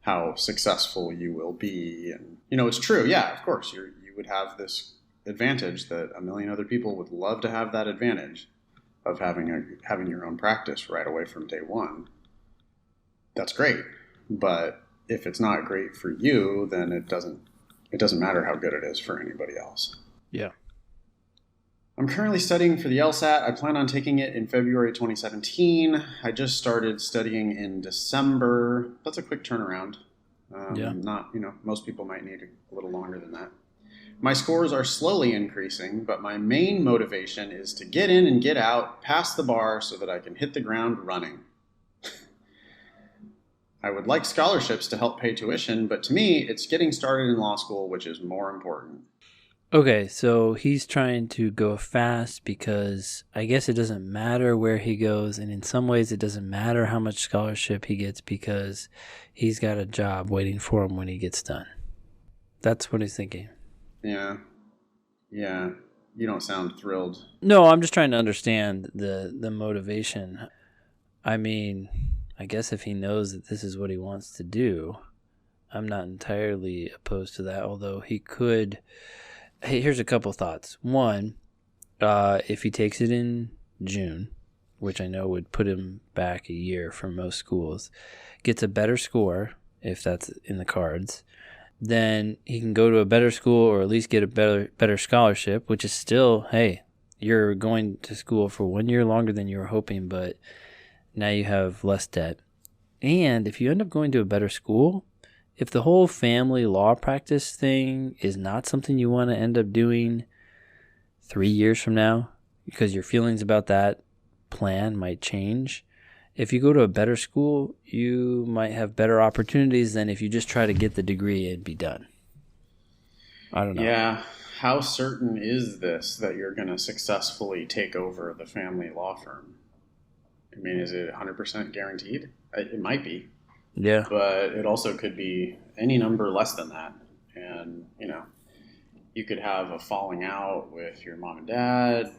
how successful you will be. And, it's true. Yeah, of course, you would have this advantage that a million other people would love to have, that advantage of having your own practice right away from day one. That's great. But if it's not great for you, then it doesn't matter how good it is for anybody else. Yeah. I'm currently studying for the LSAT. I plan on taking it in February 2017. I just started studying in December. That's a quick turnaround. Not, most people might need a little longer than that. My scores are slowly increasing, but my main motivation is to get in and get out, pass the bar so that I can hit the ground running. I would like scholarships to help pay tuition, but to me, it's getting started in law school, which is more important. Okay, so he's trying to go fast because I guess it doesn't matter where he goes, and in some ways it doesn't matter how much scholarship he gets because he's got a job waiting for him when he gets done. That's what he's thinking. Yeah. You don't sound thrilled. No, I'm just trying to understand the motivation. I mean, I guess if he knows that this is what he wants to do, I'm not entirely opposed to that, although he could... Hey, here's a couple thoughts. One, if he takes it in June, which I know would put him back a year for most schools, gets a better score, if that's in the cards, then he can go to a better school or at least get a better scholarship, which is still, hey, you're going to school for 1 year longer than you were hoping, but now you have less debt. And if you end up going to a better school, if the whole family law practice thing is not something you want to end up doing 3 years from now, because your feelings about that plan might change, if you go to a better school, you might have better opportunities than if you just try to get the degree and be done. I don't know. Yeah. How certain is this that you're going to successfully take over the family law firm? I mean, is it 100% guaranteed? It might be. Yeah. But it also could be any number less than that. And, you could have a falling out with your mom and dad.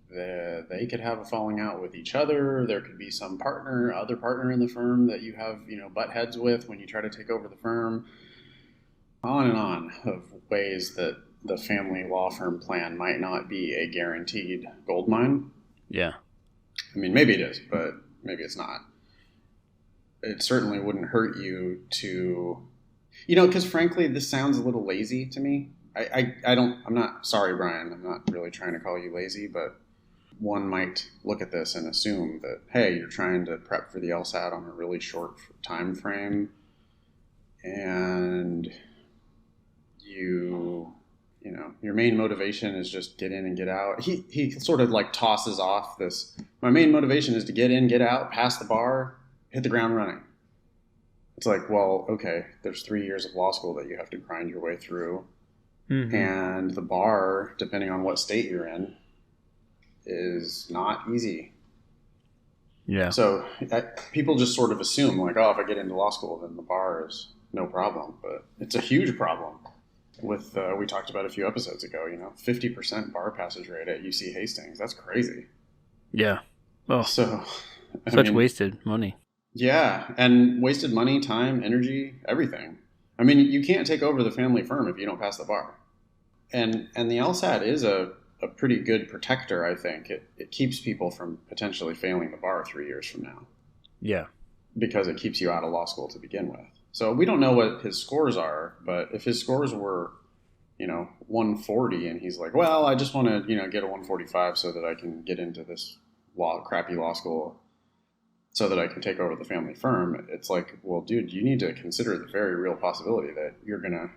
They could have a falling out with each other. There could be some other partner in the firm that you have, butt heads with when you try to take over the firm. On and on of ways that the family law firm plan might not be a guaranteed gold mine. Yeah. I mean, maybe it is, but maybe it's not. It certainly wouldn't hurt you to, because frankly, this sounds a little lazy to me. I'm not, sorry, Brian, I'm not really trying to call you lazy, but one might look at this and assume that, hey, you're trying to prep for the LSAT on a really short time frame, and your main motivation is just get in and get out. He sort of like tosses off this, my main motivation is to get in, get out, pass the bar, hit the ground running. It's like, well, okay, there's 3 years of law school that you have to grind your way through. Mm-hmm. And the bar, depending on what state you're in, is not easy. Yeah. So people just sort of assume like, oh, if I get into law school, then the bar is no problem. But it's a huge problem. With we talked about a few episodes ago, 50% bar passage rate at UC Hastings. That's crazy. Yeah. Oh, so wasted money. Yeah, and wasted money, time, energy, everything. I mean, you can't take over the family firm if you don't pass the bar. And the LSAT is a a pretty good protector, I think. It keeps people from potentially failing the bar 3 years from now. Yeah. Because it keeps you out of law school to begin with. So we don't know what his scores are, but if his scores were, 140 and he's like, well, I just want to, get a 145 so that I can get into this crappy law school so that I can take over the family firm. It's like, well, dude, you need to consider the very real possibility that you're going to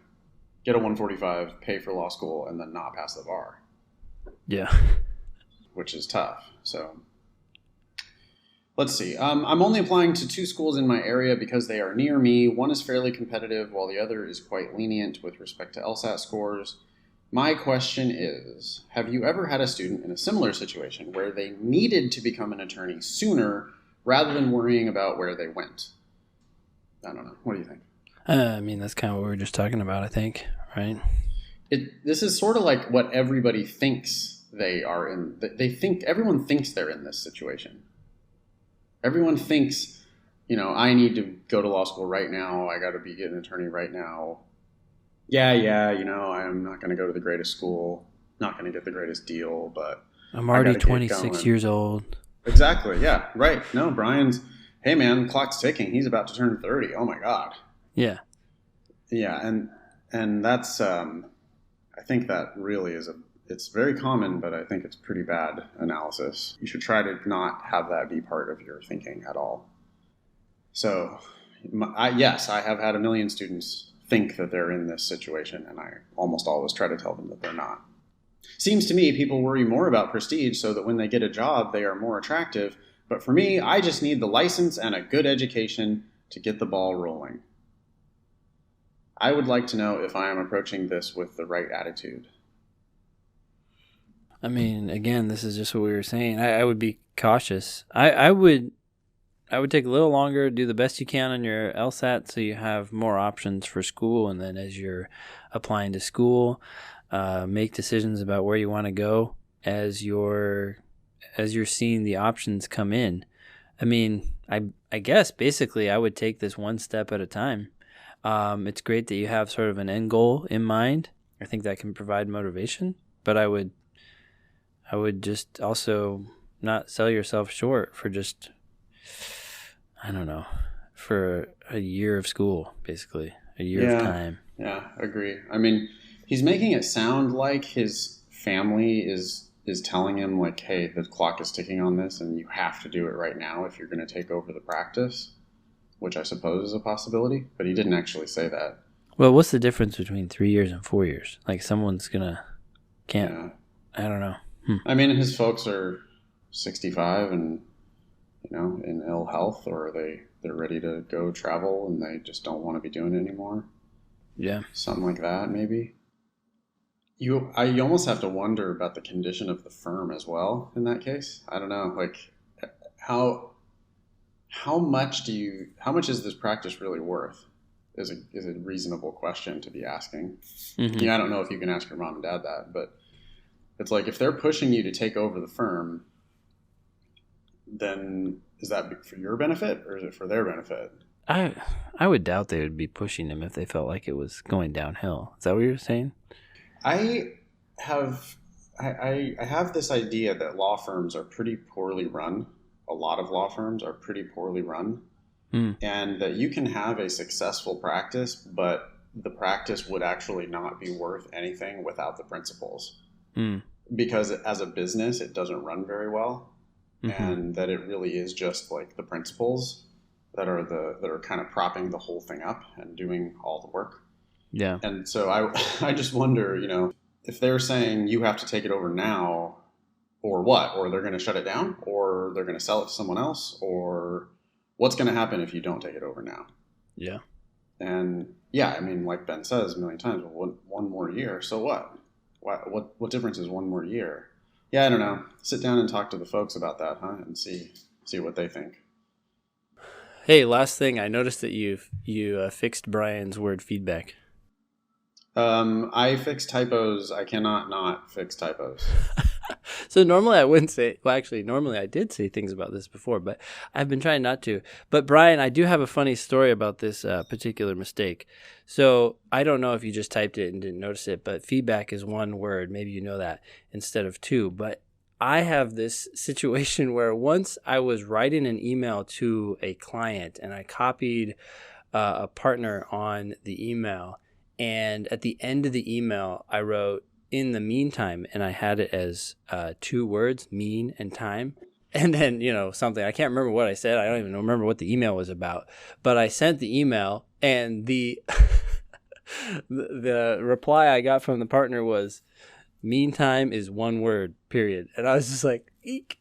get a 145, pay for law school, and then not pass the bar. Yeah. Which is tough. So let's see. I'm only applying to 2 schools in my area because they are near me. One is fairly competitive, while the other is quite lenient with respect to LSAT scores. My question is, have you ever had a student in a similar situation where they needed to become an attorney sooner rather than worrying about where they went? I don't know. What do you think? That's kind of what we were just talking about, I think, right? This is sort of like what everybody thinks they are in. Everyone thinks they're in this situation. Everyone thinks, I need to go to law school right now. I got to be an attorney right now. Yeah, I'm not going to go to the greatest school, not going to get the greatest deal, but I'm already 26 years old. Exactly. Yeah. Right. No, Brian's, hey man, clock's ticking. He's about to turn 30. Oh my God. Yeah. Yeah. And that's, I think that really it's very common, but I think it's pretty bad analysis. You should try to not have that be part of your thinking at all. So, yes, I have had a million students think that they're in this situation, and I almost always try to tell them that they're not. Seems to me people worry more about prestige so that when they get a job, they are more attractive. But for me, I just need the license and a good education to get the ball rolling. I would like to know if I am approaching this with the right attitude. Again, this is just what we were saying. I would be cautious. I would take a little longer, do the best you can on your LSAT so you have more options for school. And then as you're applying to school, make decisions about where you want to go as you're seeing the options come in. I guess basically I would take this one step at a time. It's great that you have sort of an end goal in mind. I think that can provide motivation, but I would just also not sell yourself short for just, I don't know, for a year of school, basically, a year of time. Yeah, agree. He's making it sound like his family is telling him, like, hey, the clock is ticking on this and you have to do it right now if you're going to take over the practice, which I suppose is a possibility, but he didn't actually say that. Well, what's the difference between 3 years and 4 years? Like, someone's can't, I don't know. His folks are 65 and, in ill health, or they're ready to go travel and they just don't want to be doing it anymore. Yeah. Something like that, maybe. You almost have to wonder about the condition of the firm as well in that case. I don't know, like how much is this practice really worth is a reasonable question to be asking. Mm-hmm. I don't know if you can ask your mom and dad that, but it's like if they're pushing you to take over the firm, then is that for your benefit or is it for their benefit? I would doubt they would be pushing him if they felt like it was going downhill. Is that what you're saying? I have this idea that law firms are pretty poorly run. A lot of law firms are pretty poorly run. And that you can have a successful practice, but the practice would actually not be worth anything without the principals. Because as a business, it doesn't run very well. Mm-hmm. And that it really is just like the principals that are kind of propping the whole thing up and doing all the work. Yeah. And so I just wonder, if they're saying you have to take it over now, or what? Or they're going to shut it down, or they're going to sell it to someone else, or what's going to happen if you don't take it over now? Yeah. And yeah, like Ben says a million times, one more year, so what? What difference is one more year? Yeah, I don't know. Sit down and talk to the folks about that, and see what they think. Hey, last thing, I noticed that you fixed Brian's word feedback. I fix typos. I cannot not fix typos. So normally I wouldn't say, well, actually, normally I did say things about this before, but I've been trying not to. But Brian, I do have a funny story about this particular mistake. So I don't know if you just typed it and didn't notice it, but feedback is one word. Maybe you know that instead of two. But I have this situation where once I was writing an email to a client and I copied a partner on the email. And at the end of the email, I wrote, in the meantime, and I had it as 2 words, mean and time. And then, something, I can't remember what I said. I don't even remember what the email was about. But I sent the email, and the the reply I got from the partner was, meantime is 1 word, period. And I was just like, eek.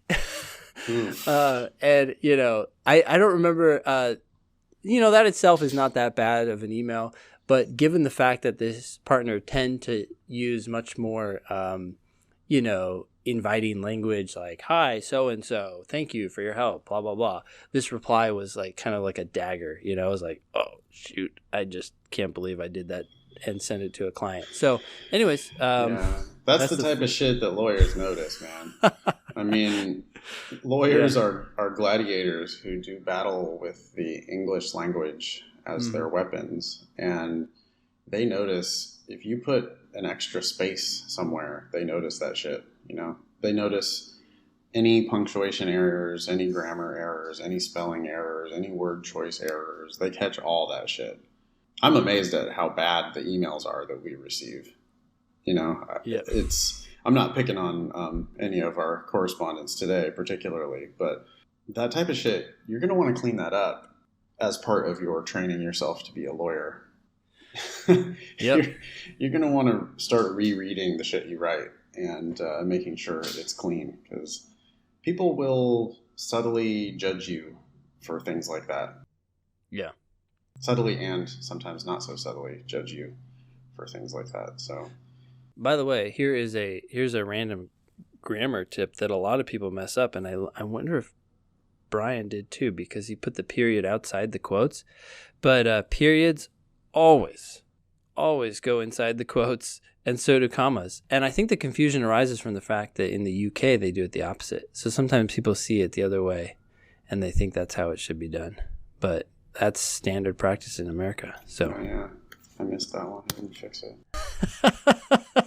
And, I don't remember, that itself is not that bad of an email. But given the fact that this partner tend to use much more, inviting language like, hi, so-and-so, thank you for your help, blah, blah, blah. This reply was like kind of like a dagger, I was like, oh, shoot, I just can't believe I did that and sent it to a client. So anyways. That's the type of shit that lawyers notice, man. I mean, lawyers are gladiators who do battle with the English language as their weapons, and they notice if you put an extra space somewhere, they notice that shit. They notice any punctuation errors, any grammar errors, any spelling errors, any word choice errors. They catch all that shit. I'm amazed at how bad the emails are that we receive. I'm not picking on any of our correspondents today particularly, but that type of shit, you're going to want to clean that up as part of your training yourself to be a lawyer. Yep. You're going to want to start rereading the shit you write and making sure it's clean, because people will subtly judge you for things like that. Yeah. Subtly and sometimes not so subtly judge you for things like that. So, by the way, here's a random grammar tip that a lot of people mess up, and I wonder if Brian did too, because he put the period outside the quotes. But periods always go inside the quotes, and so do commas. And I think the confusion arises from the fact that in the UK they do it the opposite. So sometimes people see it the other way, and they think that's how it should be done. But that's standard practice in America. So yeah, I missed that one. I didn't fix it.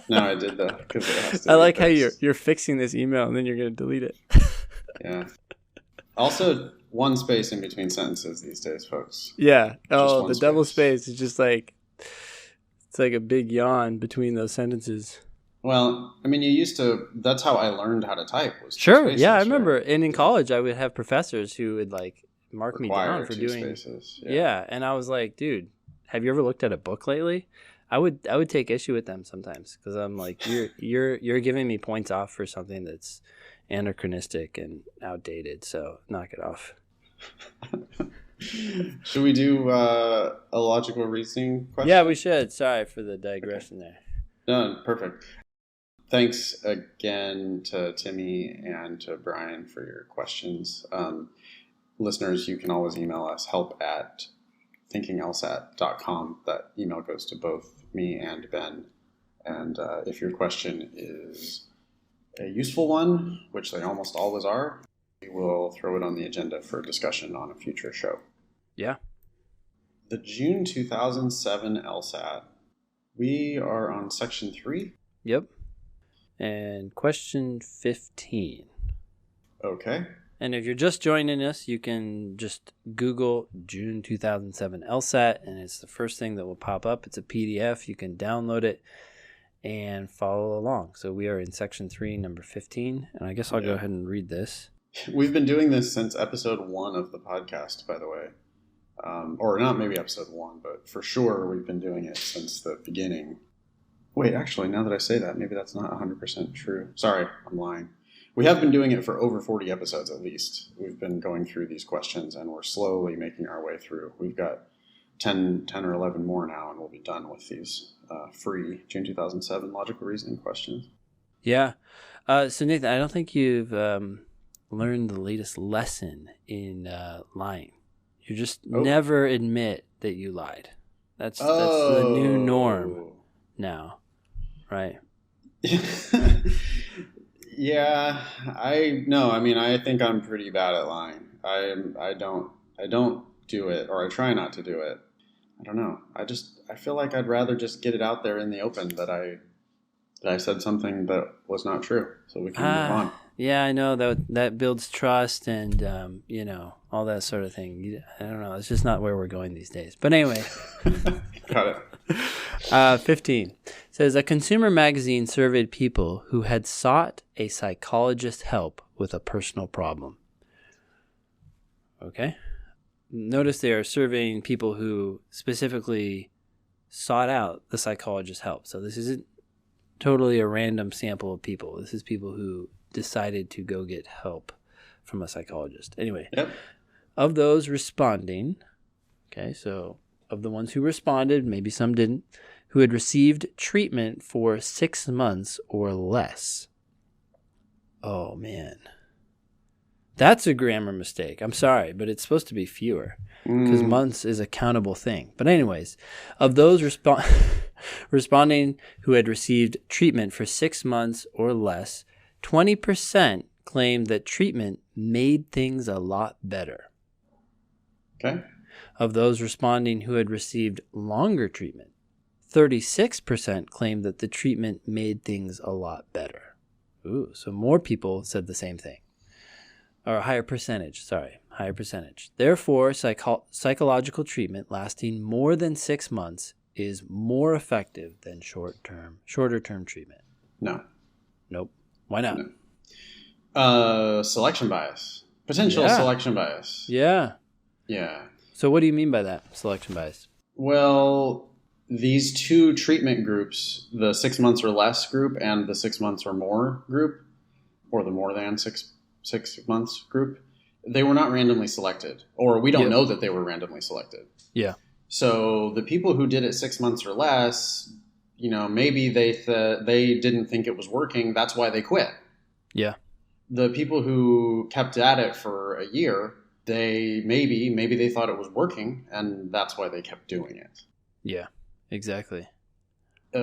No, I did that because it has to. I like how you're fixing this email and then you're going to delete it. Yeah. Also, 1 space in between sentences these days, folks. Yeah. Oh, the double space is just like, it's like a big yawn between those sentences. Well, I mean, that's how I learned how to type. Was sure. spaces, yeah, I remember. Right? And in college, I would have professors who would like mark me down for 2 doing spaces. Yeah. And I was like, dude, have you ever looked at a book lately? I would take issue with them sometimes, because I'm like, you're giving me points off for something that's anachronistic and outdated. So knock it off. Should we do a logical reasoning question? Yeah, we should. Sorry for the digression there. No, perfect. Thanks again to Timmy and to Brian for your questions. Listeners, you can always email us help@thinkinglsat.com. That email goes to both me and Ben. And if your question is a useful one, which they almost always are, we will throw it on the agenda for discussion on a future show. Yeah. The June 2007 LSAT. We are on section 3. Yep. And question 15. Okay. And if you're just joining us, you can just Google June 2007 LSAT, and it's the first thing that will pop up. It's a PDF. You can download it and follow along. So we are in section 3, number 15, and I guess I'll go ahead and read this. We've been doing this since episode 1 of the podcast, by the way. Or not maybe episode 1, but for sure we've been doing it since the beginning. Wait, actually, now that I say that, maybe that's not 100% true. Sorry, I'm lying. We have been doing it for over 40 episodes at least. We've been going through these questions, and we're slowly making our way through. We've got 10 or 11 more now, and we'll be done with these free June 2007 logical reasoning questions. Yeah. So, Nathan, I don't think you've learned the latest lesson in lying. You just never admit that you lied. That's the new norm now, right? Yeah, I no, I mean, I think I'm pretty bad at lying. I don't do it, or I try not to do it. I don't know. I feel like I'd rather just get it out there in the open that I said something that was not true, so we can move on. Yeah, I know that builds trust and all that sort of thing. I don't know. It's just not where we're going these days. But anyway, Got it. 15 says a consumer magazine surveyed people who had sought a psychologist's help with a personal problem. Okay. Notice they are surveying people who specifically sought out the psychologist's help. So this isn't totally a random sample of people. This is people who decided to go get help from a psychologist. Anyway, Yep. of those responding, okay, so of the ones who responded, maybe some didn't, who had received treatment for 6 months or less. Oh, man. That's a grammar mistake. I'm sorry, but it's supposed to be fewer because months is a countable thing. But anyways, of those responding who had received treatment for 6 months or less, 20% claimed that treatment made things a lot better. Okay. Of those responding who had received longer treatment, 36% claimed that the treatment made things a lot better. Ooh, so more people said the same thing. Or a higher percentage. Therefore, psychological treatment lasting more than 6 months is more effective than shorter term treatment. No. Nope. Why not? No. Selection bias. Potential selection bias. Yeah. Yeah. So what do you mean by that, selection bias? Well, these two treatment groups, the 6 months or less group and the 6 months or more group, or the more than six months group, they were not randomly selected, or we don't know that they were randomly selected. Yeah. So the people who did it 6 months or less, maybe they didn't think it was working. That's why they quit. Yeah. The people who kept at it for a year, they maybe they thought it was working, and that's why they kept doing it. Yeah, exactly.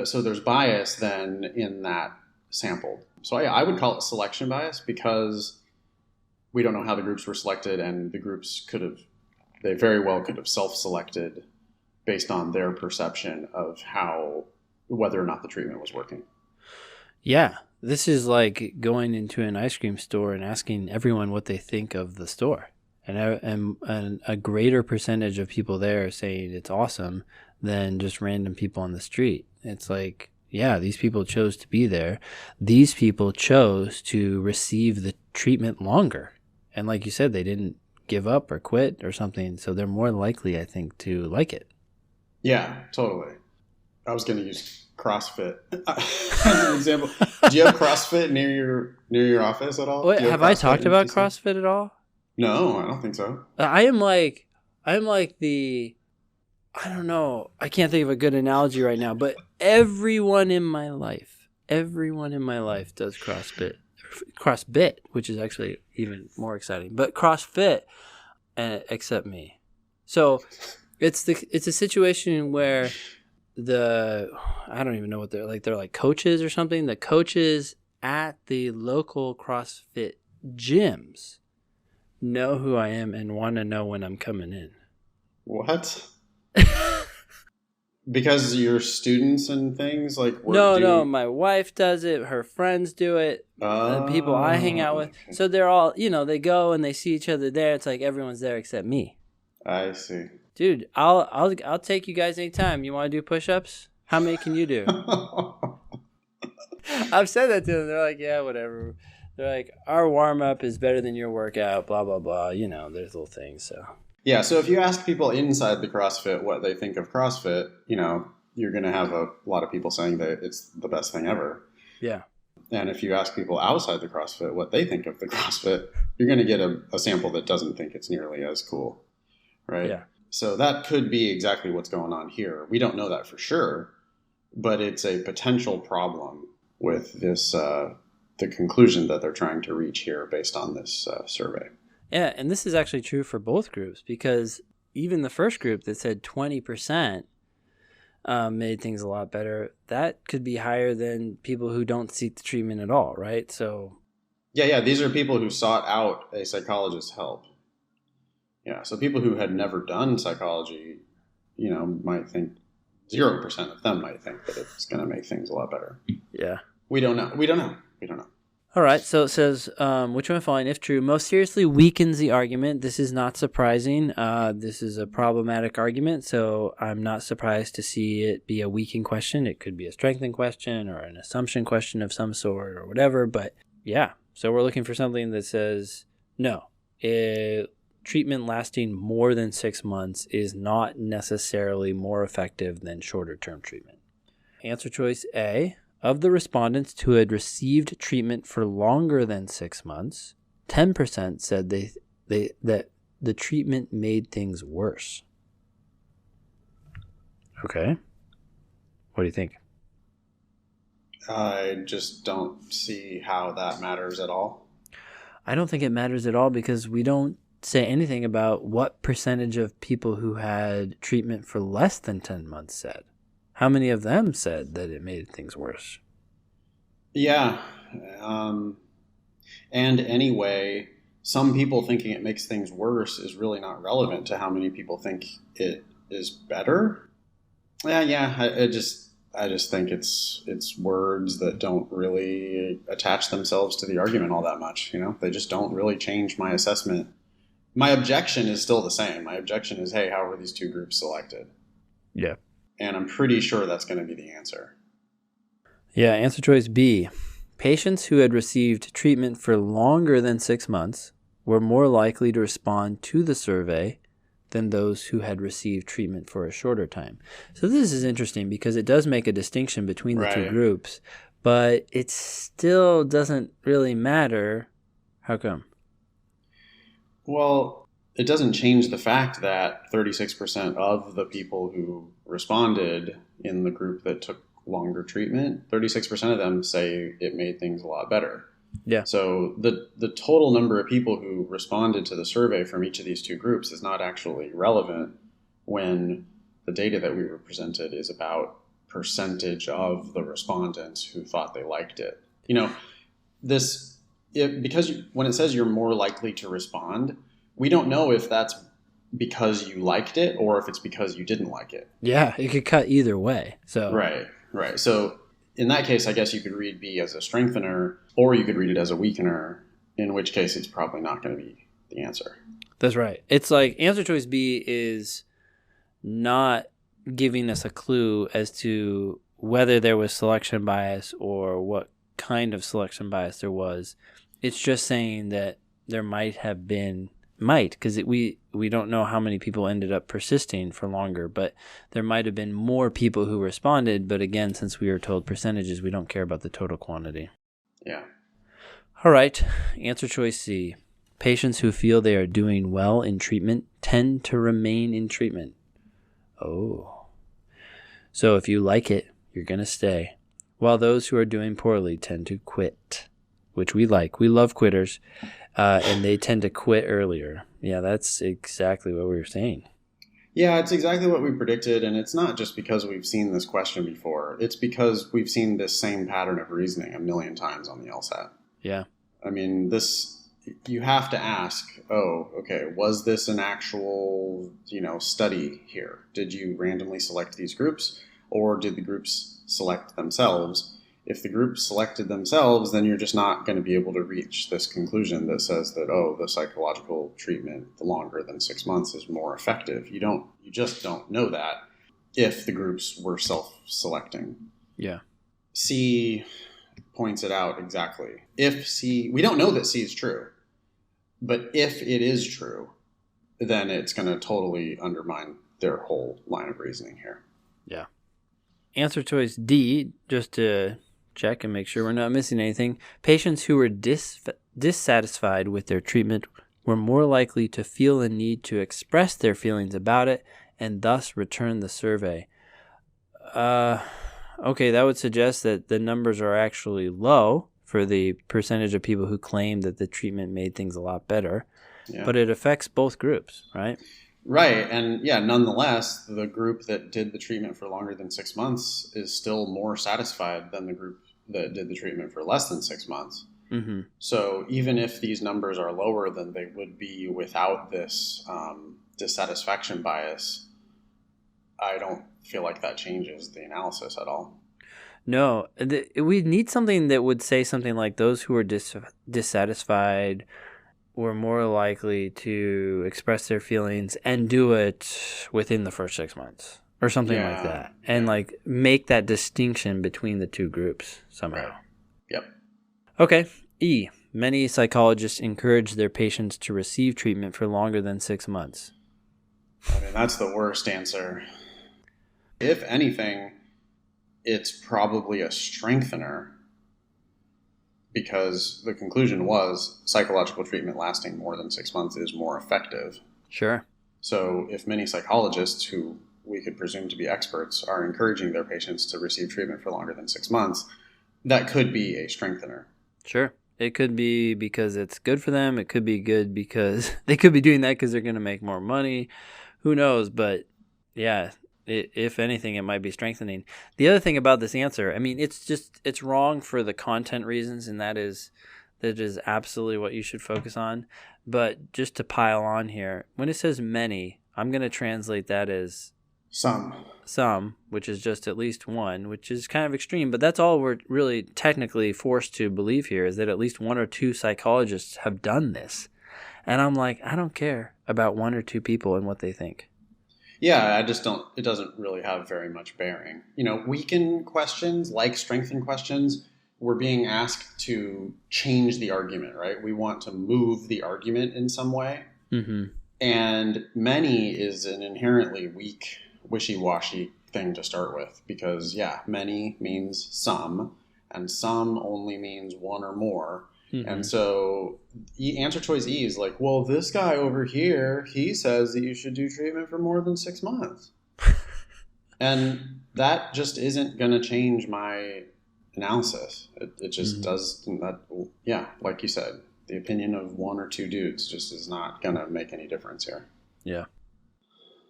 So there's bias then in that sample. So I would call it selection bias because we don't know how the groups were selected, and the groups they very well could have self-selected based on their perception of whether or not the treatment was working. Yeah, this is like going into an ice cream store and asking everyone what they think of the store. And a greater percentage of people there are saying it's awesome than just random people on the street. It's like, yeah, these people chose to be there. These people chose to receive the treatment longer. And like you said, they didn't give up or quit or something. So they're more likely, I think, to like it. Yeah, totally. I was going to use CrossFit as an example. Do you have CrossFit near your office at all? Wait, have I talked about CrossFit at all? No, I don't think so. I am like the, I don't know. I can't think of a good analogy right now, but everyone in my life does CrossFit, which is actually even more exciting, but CrossFit, except me. So it's a situation where I don't even know what they're like coaches or something. The coaches at the local CrossFit gyms know who I am and want to know when I'm coming in. What? Because your students and things No, my wife does it. Her friends do it. The people I hang out with. Okay. So they're all, they go and they see each other there. It's like everyone's there except me. I see. Dude, I'll take you guys anytime. You want to do push-ups? How many can you do? I've said that to them. They're like, yeah, whatever. They're like, our warm-up is better than your workout, blah, blah, blah. There's little things, so. Yeah, so if you ask people inside the CrossFit what they think of CrossFit, you're going to have a lot of people saying that it's the best thing ever. Yeah. And if you ask people outside the CrossFit what they think of the CrossFit, you're going to get a sample that doesn't think it's nearly as cool, right? Yeah. So that could be exactly what's going on here. We don't know that for sure, but it's a potential problem with this, the conclusion that they're trying to reach here based on this survey. Yeah, and this is actually true for both groups because even the first group that said 20% made things a lot better, that could be higher than people who don't seek the treatment at all, right? So Yeah. These are people who sought out a psychologist's help. Yeah. So people who had never done psychology, might think 0% of them might think that it's going to make things a lot better. Yeah. We don't know. We don't know. We don't know. All right, so it says, which one following, if true, most seriously weakens the argument. This is not surprising. This is a problematic argument, so I'm not surprised to see it be a weakening question. It could be a strengthening question or an assumption question of some sort or whatever, but yeah. So we're looking for something that says, no, treatment lasting more than 6 months is not necessarily more effective than shorter-term treatment. Answer choice A. Of the respondents who had received treatment for longer than 6 months, 10% said that the treatment made things worse. Okay. What do you think? I just don't see how that matters at all. I don't think it matters at all because we don't say anything about what percentage of people who had treatment for less than 10 months said. How many of them said that it made things worse? Yeah. And anyway, some people thinking it makes things worse is really not relevant to how many people think it is better. Yeah. I just think it's words that don't really attach themselves to the argument all that much. They just don't really change my assessment. My objection is still the same. My objection is, hey, how were these two groups selected? Yeah. And I'm pretty sure that's going to be the answer. Yeah, answer choice B. Patients who had received treatment for longer than 6 months were more likely to respond to the survey than those who had received treatment for a shorter time. So this is interesting because it does make a distinction between the two groups, but it still doesn't really matter. How come? Well, it doesn't change the fact that 36% of the people who responded in the group that took longer treatment, 36% of them say it made things a lot better. Yeah. So the total number of people who responded to the survey from each of these two groups is not actually relevant when the data that we were presented is about percentage of the respondents who thought they liked it. When it says you're more likely to respond, we don't know if that's because you liked it or if it's because you didn't like it. Yeah, it could cut either way. So Right. So in that case, I guess you could read B as a strengthener, or you could read it as a weakener, in which case it's probably not going to be the answer. That's right. It's like answer choice B is not giving us a clue as to whether there was selection bias or what kind of selection bias there was. It's just saying that there might have been, because we don't know how many people ended up persisting for longer, but there might have been more people who responded. But again, since we were told percentages, we don't care about the total quantity. Yeah. All right. Answer choice C. Patients who feel they are doing well in treatment tend to remain in treatment. Oh. So if you like it, you're going to stay. While those who are doing poorly tend to quit, which we like. We love quitters. And they tend to quit earlier. Yeah, that's exactly what we were saying. Yeah, it's exactly what we predicted. And it's not just because we've seen this question before. It's because we've seen this same pattern of reasoning a million times on the LSAT. Yeah. I mean, you have to ask, was this an actual, study here? Did you randomly select these groups, or did the groups select themselves? If the group selected themselves, then you're just not going to be able to reach this conclusion that says that, the psychological treatment, the longer than 6 months, is more effective. You just don't know that if the groups were self-selecting. Yeah. C points it out exactly. We don't know that C is true, but if it is true, then it's going to totally undermine their whole line of reasoning here. Yeah. Answer choice D, just to check and make sure we're not missing anything. Patients who were dissatisfied with their treatment were more likely to feel a need to express their feelings about it and thus return the survey. Okay, that would suggest that the numbers are actually low for the percentage of people who claim that the treatment made things a lot better. Yeah. But it affects both groups, right? Right. And yeah, nonetheless, the group that did the treatment for longer than 6 months is still more satisfied than the group that did the treatment for less than 6 months. Mm-hmm. So even if these numbers are lower than they would be without this dissatisfaction bias, I don't feel like that changes the analysis at all. No, we need something that would say something like those who are dissatisfied were more likely to express their feelings and do it within the first 6 months or something like Yeah, that. And yeah. like make that distinction between the two groups somehow. Right. Yep. Okay. E. Many psychologists encourage their patients to receive treatment for longer than 6 months. I mean, that's the worst answer. If anything, it's probably a strengthener because the conclusion was psychological treatment lasting more than 6 months is more effective. Sure. So if many psychologists who we could presume to be experts are encouraging their patients to receive treatment for longer than 6 months, that could be a strengthener. Sure. It could be because it's good for them. It could be good because they could be doing that because they're going to make more money. Who knows? But yeah, if anything, it might be strengthening. The other thing about this answer, I mean, it's wrong for the content reasons, and that is absolutely what you should focus on. But just to pile on here, when it says many, I'm going to translate that as some, which is just at least one, which is kind of extreme, but that's all we're really technically forced to believe here is that at least one or two psychologists have done this. And I'm like, I don't care about one or two people and what they think. Yeah, I just don't, it doesn't really have very much bearing. Weaken questions, like strengthen questions, we're being asked to change the argument, right? We want to move the argument in some way. Mm-hmm. And many is an inherently weak, wishy-washy thing to start with because, yeah, many means some, and some only means one or more. Mm-hmm. And so answer choice E is like, well, this guy over here, he says that you should do treatment for more than 6 months. And that just isn't going to change my analysis. It just does that. Yeah, like you said, the opinion of one or two dudes just is not going to make any difference here. Yeah.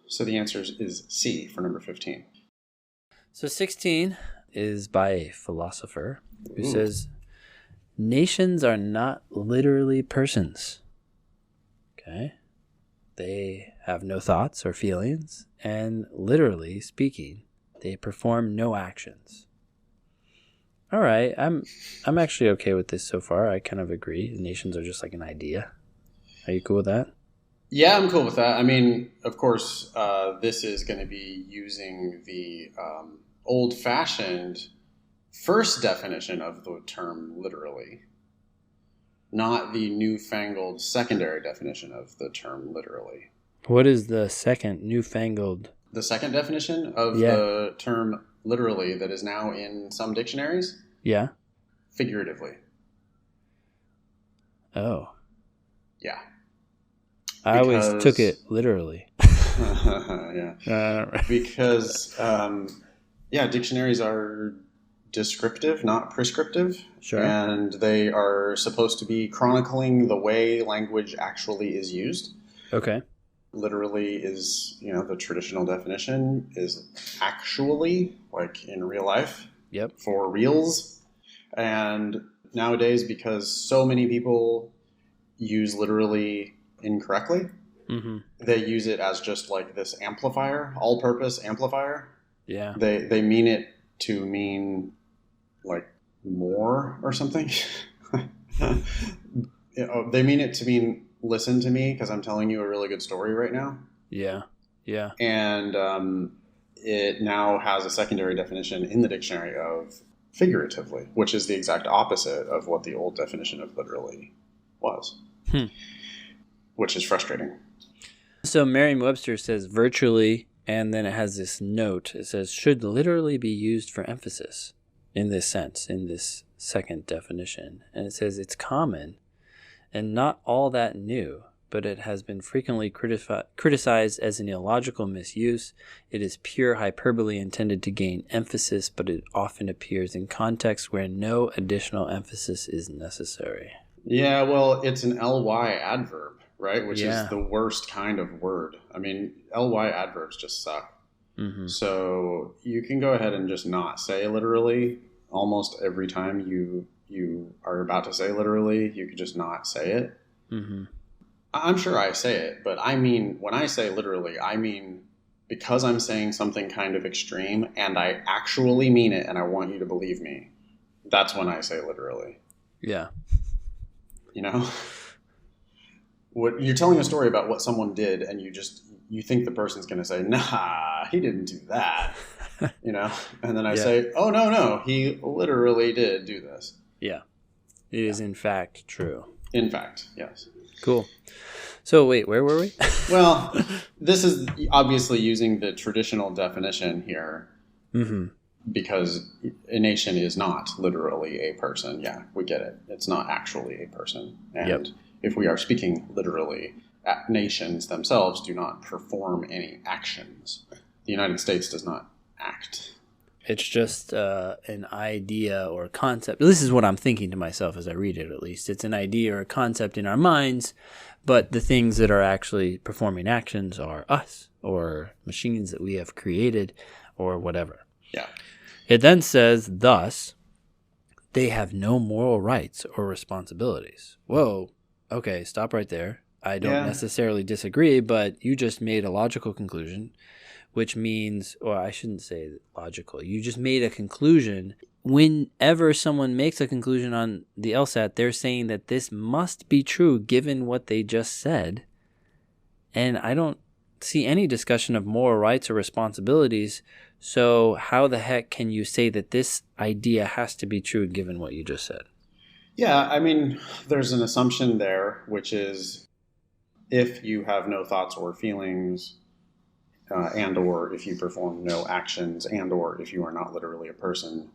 So the answer is C for number 15. So 16 is by a philosopher who says, nations are not literally persons. Okay. They have no thoughts or feelings, and literally speaking, they perform no actions. All right, I'm actually okay with this so far. I kind of agree. Nations are just like an idea. Are you cool with that? Yeah, I'm cool with that. I mean, of course, this is going to be using the old-fashioned first definition of the term literally, not the newfangled secondary definition of the term literally. What is the second newfangled? The second definition of the term literally that is now in some dictionaries? Yeah. Figuratively. Oh. Yeah. I always took it literally. Yeah. Because, dictionaries are descriptive, not prescriptive. Sure. And they are supposed to be chronicling the way language actually is used. Okay. Literally is, the traditional definition is actually, like in real life. Yep. For reals. And nowadays, because so many people use literally incorrectly, they use it as just like this amplifier, all-purpose amplifier. Yeah. They mean it to mean like more or something. They mean it to mean listen to me because I'm telling you a really good story right now. Yeah. Yeah. And it now has a secondary definition in the dictionary of figuratively, which is the exact opposite of what the old definition of literally was, which is frustrating. So Merriam-Webster says virtually, and then it has this note. It says, should literally be used for emphasis in this sense, in this second definition. And it says it's common and not all that new, but it has been frequently criticized as an illogical misuse. It is pure hyperbole intended to gain emphasis, but it often appears in contexts where no additional emphasis is necessary. Yeah, well, it's an ly adverb, right? Which is the worst kind of word. I mean, ly adverbs just suck. So you can go ahead and just not say literally almost every time you you are about to say literally, you could just not say it. Mm-hmm. I'm sure I say it, but I mean, when I say literally, I mean because I'm saying something kind of extreme and I actually mean it and I want you to believe me. That's when I say literally. Yeah. You know? What you're telling a story about what someone did and you think the person's going to say, "Nah, he didn't do that." You know? And then I Yeah. say, "Oh, no, he literally did do this." Yeah. It is in fact true. In fact, yes. Cool. So wait, where were we? Well, this is obviously using the traditional definition here. Mm-hmm. Because a nation is not literally a person. Yeah, we get it. It's not actually a person. And if we are speaking literally, nations themselves do not perform any actions. The United States does not act. It's just an idea or concept. This is what I'm thinking to myself as I read it, at least. It's an idea or a concept in our minds, but the things that are actually performing actions are us or machines that we have created or whatever. Yeah. It then says, thus, they have no moral rights or responsibilities. Whoa. Okay, stop right there. I don't necessarily disagree, but you just made a logical conclusion, which means, or I shouldn't say logical. You just made a conclusion. Whenever someone makes a conclusion on the LSAT, they're saying that this must be true given what they just said. And I don't see any discussion of moral rights or responsibilities. So how the heck can you say that this idea has to be true given what you just said? Yeah, I mean, there's an assumption there, which is if you have no thoughts or feelings, and or if you perform no actions, and or if you are not literally a person,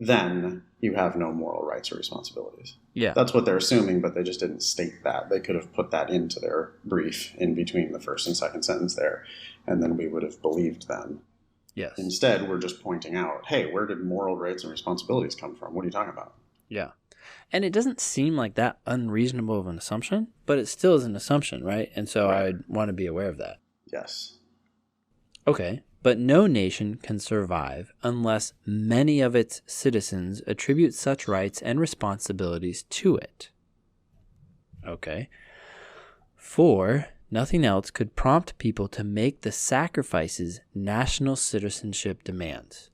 then you have no moral rights or responsibilities. Yeah. That's what they're assuming, but they just didn't state that. They could have put that into their brief in between the first and second sentence there, and then we would have believed them. Yes. Instead, we're just pointing out, hey, where did moral rights and responsibilities come from? What are you talking about? Yeah. And it doesn't seem like that unreasonable of an assumption, but it still is an assumption, right? And so Right. I'd want to be aware of that. Yes. Okay. But no nation can survive unless many of its citizens attribute such rights and responsibilities to it. Okay. For nothing else could prompt people to make the sacrifices national citizenship demands.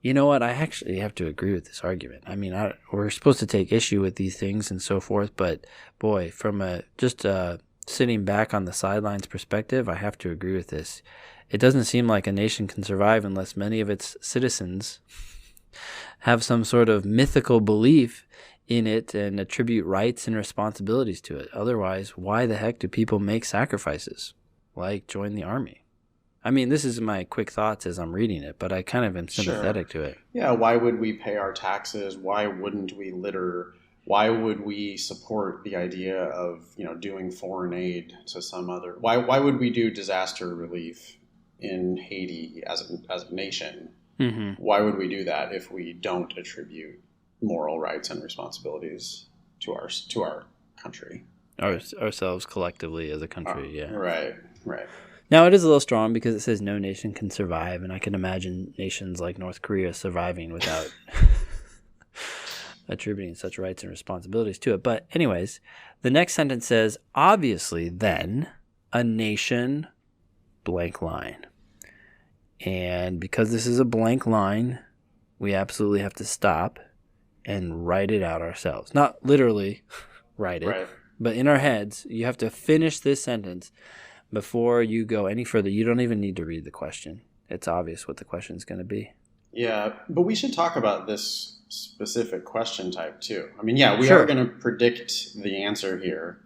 You know what? I actually have to agree with this argument. I mean, we're supposed to take issue with these things and so forth, but boy, from just sitting back on the sidelines perspective, I have to agree with this. It doesn't seem like a nation can survive unless many of its citizens have some sort of mythical belief in it and attribute rights and responsibilities to it. Otherwise, why the heck do people make sacrifices like join the army? I mean, this is my quick thoughts as I'm reading it, but I kind of am sympathetic to it. Yeah, why would we pay our taxes? Why wouldn't we litter? Why would we support the idea of, doing foreign aid to some other? Why would we do disaster relief in Haiti as a nation? Mm-hmm. Why would we do that if we don't attribute moral rights and responsibilities to our country? Ourselves collectively as a country, yeah. Right. Now, it is a little strong because it says no nation can survive, and I can imagine nations like North Korea surviving without attributing such rights and responsibilities to it. But anyways, the next sentence says, obviously, then, a nation, blank line. And because this is a blank line, we absolutely have to stop and write it out ourselves. Not literally write it, Right. but in our heads, you have to finish this sentence before you go any further. You don't even need to read the question. It's obvious what the question is going to be. Yeah, but we should talk about this specific question type too. I mean, yeah, we Sure. are going to predict the answer here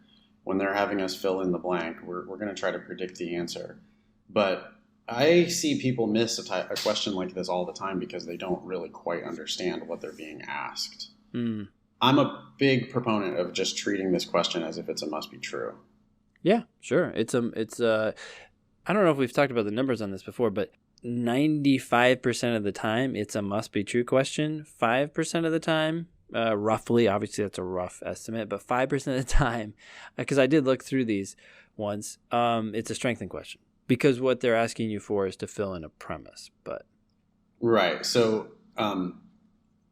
when they're having us fill in the blank. We're going to try to predict the answer. But I see people miss a question like this all the time because they don't really quite understand what they're being asked. Mm. I'm a big proponent of just treating this question as if it's a must be true. Yeah, sure. It's I don't know if we've talked about the numbers on this before, but 95% of the time it's a must be true question. 5% of the time, roughly, obviously that's a rough estimate, but 5% of the time, because I did look through these once, it's a strengthen question because what they're asking you for is to fill in a premise. But Right. So,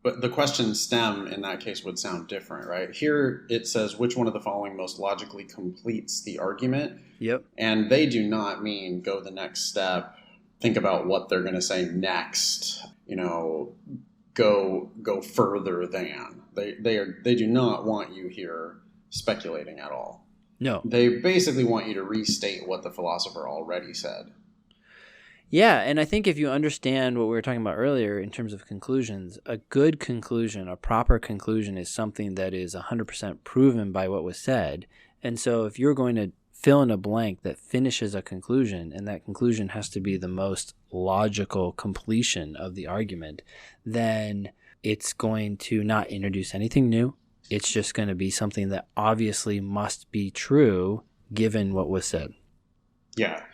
But the question stem in that case would sound different, right? Here it says, which one of the following most logically completes the argument? Yep. And they do not mean go the next step, think about what they're going to say next, go further than. They do not want you here speculating at all. No. They basically want you to restate what the philosopher already said. Yeah, and I think if you understand what we were talking about earlier in terms of conclusions, a good conclusion, a proper conclusion is something that is 100% proven by what was said. And so if you're going to fill in a blank that finishes a conclusion, and that conclusion has to be the most logical completion of the argument, then it's going to not introduce anything new. It's just going to be something that obviously must be true given what was said. Yeah.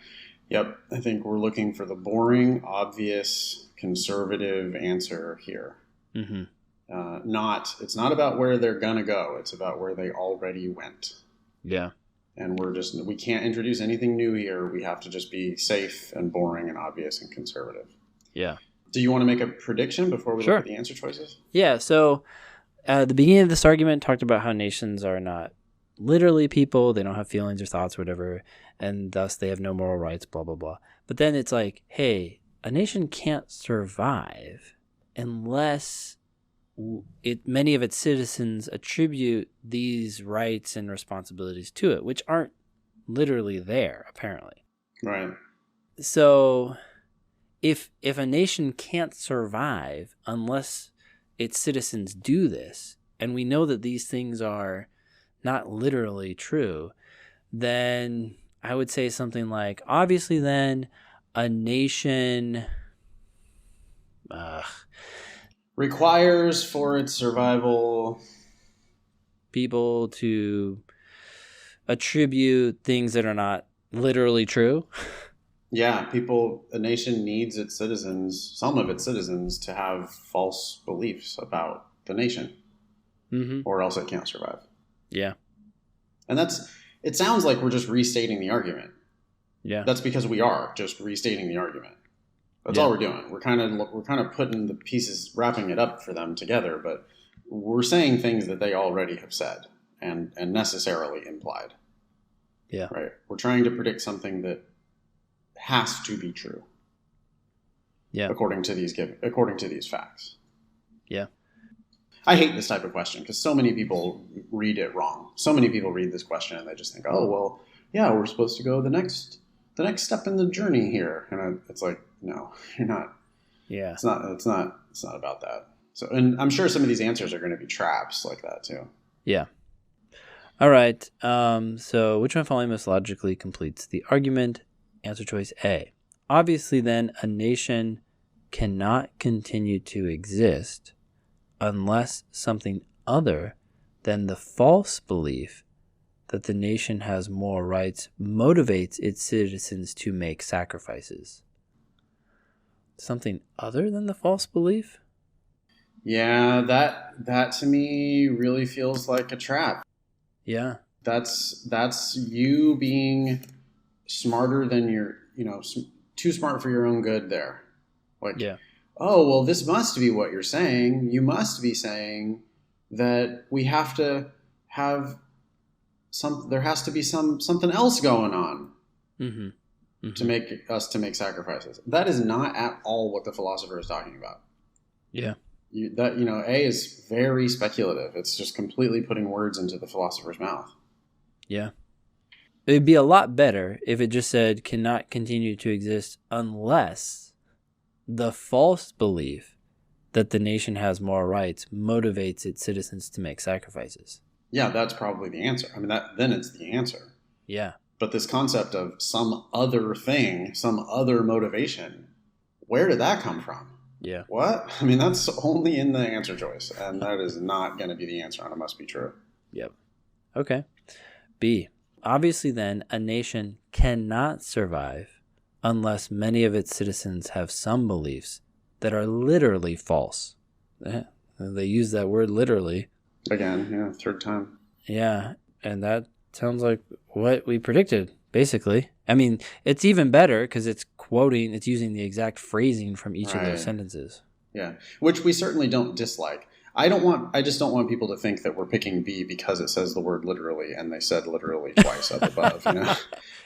Yep. I think we're looking for the boring, obvious, conservative answer here. Mm-hmm. It's not about where they're going to go. It's about where they already went. Yeah. And we can't introduce anything new here. We have to just be safe and boring and obvious and conservative. Yeah. Do you want to make a prediction before we Sure. look at the answer choices? Yeah. So the beginning of this argument talked about how nations are not literally people. They don't have feelings or thoughts or whatever, and thus they have no moral rights, blah, blah, blah. But then it's like, hey, a nation can't survive unless many of its citizens attribute these rights and responsibilities to it, which aren't literally there, apparently. Right. So if a nation can't survive unless its citizens do this, and we know that these things are not literally true, then I would say something like, obviously then a nation requires for its survival people to attribute things that are not literally true. Yeah, a nation needs its citizens, some of its citizens, to have false beliefs about the nation, or else it can't survive. Yeah. And it sounds like we're just restating the argument. Yeah. That's because we are just restating the argument. That's all we're doing. We're kind of putting the pieces, wrapping it up for them together, but we're saying things that they already have said and necessarily implied. Yeah. Right. We're trying to predict something that has to be true. Yeah. According to these facts. Yeah. I hate this type of question because so many people read it wrong. So many people read this question and they just think, oh, well, yeah, we're supposed to go the next step in the journey here. And it's like, no, you're not. Yeah. It's not about that. So, and I'm sure some of these answers are going to be traps like that too. Yeah. All right. So which one following most logically completes the argument? Answer choice A. Obviously then a nation cannot continue to exist unless something other than the false belief that the nation has more rights motivates its citizens to make sacrifices. Something other than the false belief? Yeah, that to me really feels like a trap. Yeah. That's you being smarter than too smart for your own good there. Like, yeah. Oh, well, this must be what you're saying. You must be saying that we have to have there has to be something else going on to make sacrifices. That is not at all what the philosopher is talking about. Yeah. A is very speculative. It's just completely putting words into the philosopher's mouth. Yeah. It'd be a lot better if it just said cannot continue to exist unless the false belief that the nation has more rights motivates its citizens to make sacrifices. Yeah, that's probably the answer. I mean, then it's the answer. Yeah. But this concept of some other thing, some other motivation, where did that come from? Yeah. What? I mean, that's only in the answer choice, and that is not going to be the answer, and it must be true. Yep. Okay. B. Obviously, then, a nation cannot survive unless many of its citizens have some beliefs that are literally false. They use that word literally. Again, yeah, third time. Yeah, and that sounds like what we predicted, basically. I mean, it's even better because it's using the exact phrasing from each of those sentences. Yeah. Which we certainly don't dislike. I just don't want people to think that we're picking B because it says the word literally and they said literally twice up above, you know?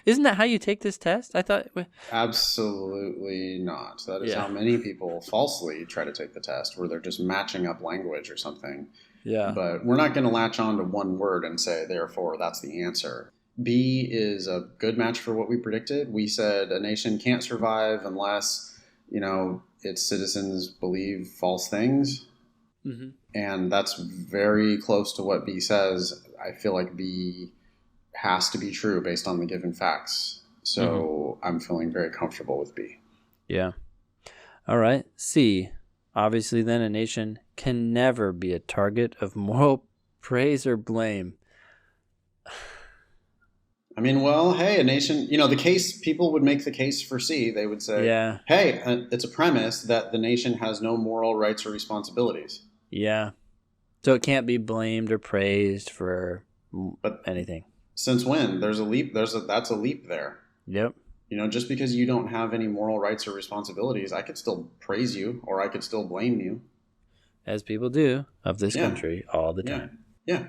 Isn't that how you take this test? I thought. Absolutely not. That is Yeah. how many people falsely try to take the test, where they're just matching up language or something. Yeah. But we're not going to latch on to one word and say, therefore, that's the answer. B is a good match for what we predicted. We said a nation can't survive unless, its citizens believe false things. Mm-hmm. And that's very close to what B says. I feel like B has to be true based on the given facts. So I'm feeling very comfortable with B. Yeah. All right. C. Obviously, then, a nation can never be a target of moral praise or blame. I mean, well, hey, a nation, the case, people would make the case for C. They would say, Yeah. hey, it's a premise that the nation has no moral rights or responsibilities. Yeah. So it can't be blamed or praised for But anything. Since when? There's a leap. That's a leap there. Yep. Just because you don't have any moral rights or responsibilities, I could still praise you or I could still blame you. As people do of this country all the Yeah. time. Yeah.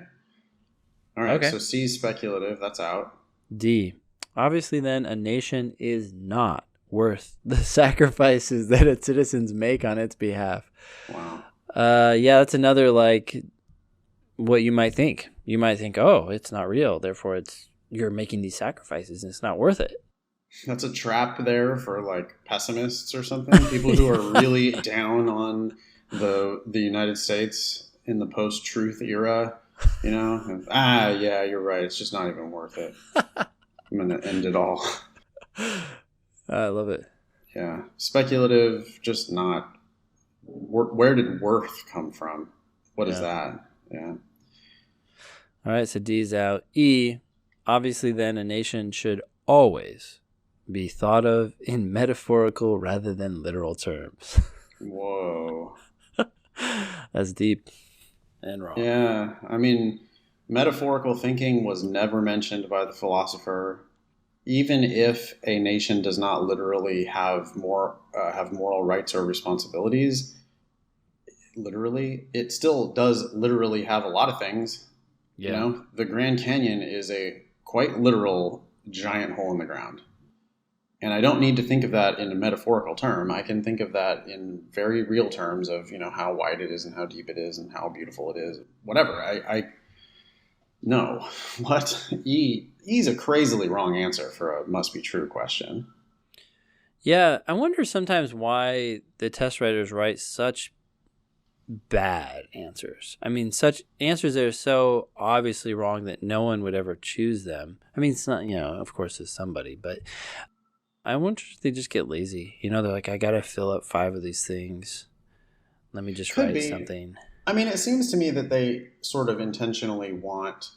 All right. Okay. So C is speculative. That's out. D. Obviously, then, a nation is not worth the sacrifices that its citizens make on its behalf. Wow. Yeah, that's another, what you might think. You might think, oh, it's not real. Therefore, you're making these sacrifices and it's not worth it. That's a trap there for pessimists or something. People who are really down on the United States in the post-truth era, yeah, you're right. It's just not even worth it. I'm going to end it all. I love it. Yeah. Speculative, just not. Where did worth come from? What is that? Yeah. All right, so D's out. E, obviously then a nation should always be thought of in metaphorical rather than literal terms. Whoa. That's deep and wrong. Yeah. I mean, metaphorical thinking was never mentioned by the philosopher. Even if a nation does not literally have moral rights or responsibilities, literally, it still does literally have a lot of things. Yeah. The Grand Canyon is a quite literal giant hole in the ground. And I don't need to think of that in a metaphorical term. I can think of that in very real terms of, how wide it is and how deep it is and how beautiful it is. Whatever. No. What? E's a crazily wrong answer for a must be true question. Yeah. I wonder sometimes why the test writers write such bad answers. I mean, such answers that are so obviously wrong that no one would ever choose them. I mean, it's not, of course there's somebody, but I wonder if they just get lazy. They're like, I got to fill up 5 of these things. Let me just write something. I mean, it seems to me that they sort of intentionally want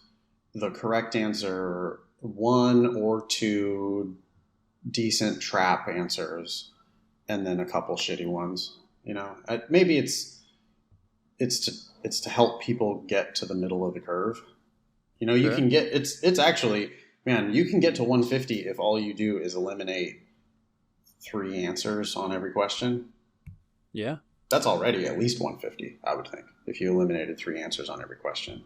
the correct answer, 1 or 2 decent trap answers, and then a couple shitty ones. Maybe it's to help people get to the middle of the curve. You can get it's actually, man, you can get to 150 if all you do is eliminate 3 answers on every question. Yeah. That's already at least 150, I would think, if you eliminated 3 answers on every question.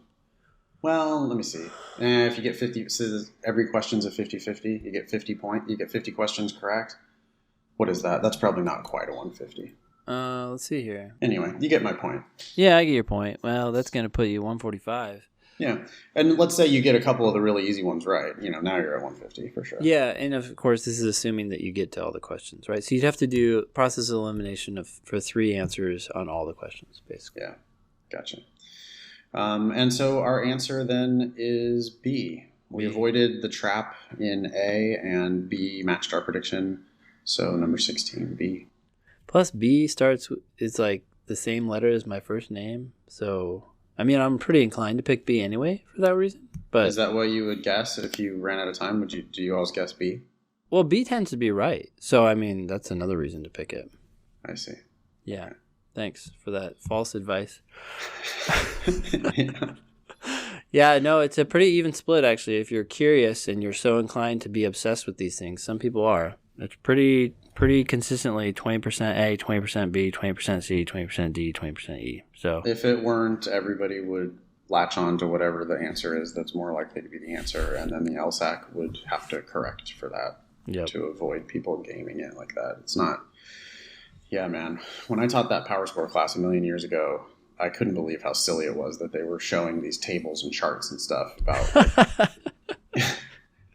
Well, let me see. If you get 50, so every question's a 50-50, you get 50 questions correct. What is that? That's probably not quite a 150. Let's see here. Anyway, you get my point. Yeah, I get your point. Well, that's going to put you 145. Yeah. And let's say you get a couple of the really easy ones right. Now you're at 150 for sure. Yeah, and of course, this is assuming that you get to all the questions, right? So you'd have to do process of elimination for 3 answers on all the questions, basically. Yeah, gotcha. And so our answer then is B. We avoided the trap in A, and B matched our prediction. So number 16, B. Plus B it's like the same letter as my first name. So, I mean, I'm pretty inclined to pick B anyway for that reason. But is that what you would guess if you ran out of time? Do you always guess B? Well, B tends to be right. So, I mean, that's another reason to pick it. I see. Yeah. Okay. Thanks for that false advice. Yeah, no, it's a pretty even split, actually. If you're curious and you're so inclined to be obsessed with these things, some people are. It's pretty pretty consistently 20% A, 20% B, 20% C, 20% D, 20% E. So if it weren't, everybody would latch on to whatever the answer is that's more likely to be the answer, and then the LSAC would have to correct for that to avoid people gaming it like that. It's not. Yeah, man. When I taught that power score class a million years ago, I couldn't believe how silly it was that they were showing these tables and charts and stuff about.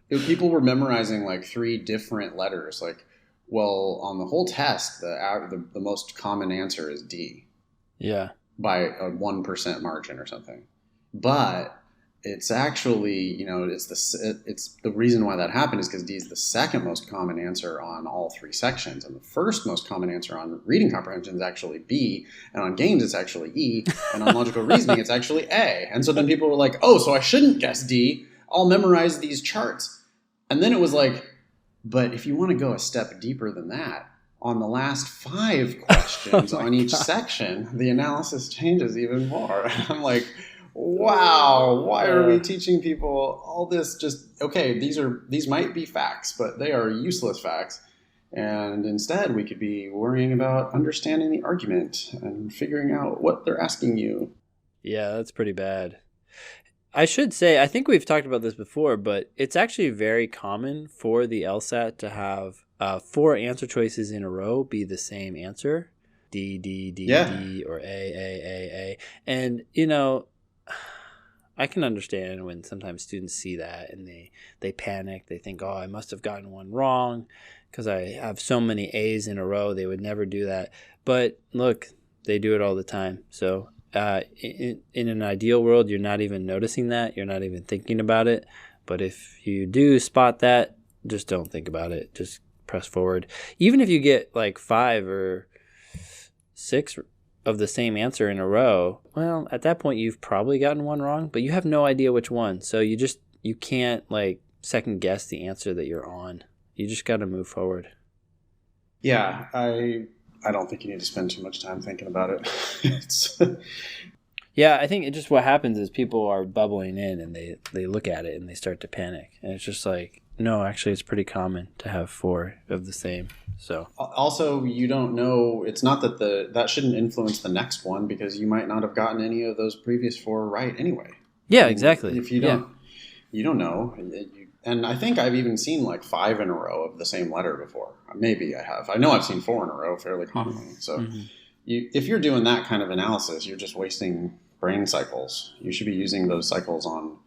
People were memorizing like 3 different letters. Like, well, on the whole test, the most common answer is D. Yeah. By a 1% margin or something. But it's actually, it's the reason why that happened is because D is the second most common answer on all 3 sections. And the first most common answer on reading comprehension is actually B. And on games, it's actually E. And on logical reasoning, it's actually A. And so then people were like, oh, so I shouldn't guess D. I'll memorize these charts. And then it was like, but if you want to go a step deeper than that, on the last 5 questions on each section, the analysis changes even more. And I'm like, wow, why are we teaching people all this? Just, okay, these might be facts, but they are useless facts. And instead, we could be worrying about understanding the argument and figuring out what they're asking you. Yeah, that's pretty bad. I should say, I think we've talked about this before, but it's actually very common for the LSAT to have 4 answer choices in a row be the same answer. D, D, D, D, or A. And, I can understand when sometimes students see that and they panic. They think, oh, I must have gotten one wrong because I have so many A's in a row. They would never do that. But look, they do it all the time. So in an ideal world, you're not even noticing that. You're not even thinking about it. But if you do spot that, just don't think about it. Just press forward. Even if you get like 5 or 6 of the same answer in a row, well, at that point you've probably gotten one wrong, but you have no idea which one. So you can't like second guess the answer that you're on. You just got to move forward. Yeah, I don't think you need to spend too much time thinking about it. Yeah, I think what happens is people are bubbling in and they look at it and they start to panic. And it's just like, no, actually it's pretty common to have 4 of the same. So also, you don't know, it's not that that shouldn't influence the next one because you might not have gotten any of those previous 4 right anyway. Yeah, exactly. If you don't, you don't know. And I think I've even seen like 5 in a row of the same letter before. Maybe I have. I know I've seen 4 in a row fairly commonly. Mm-hmm. So if you're doing that kind of analysis, you're just wasting brain cycles. You should be using those cycles on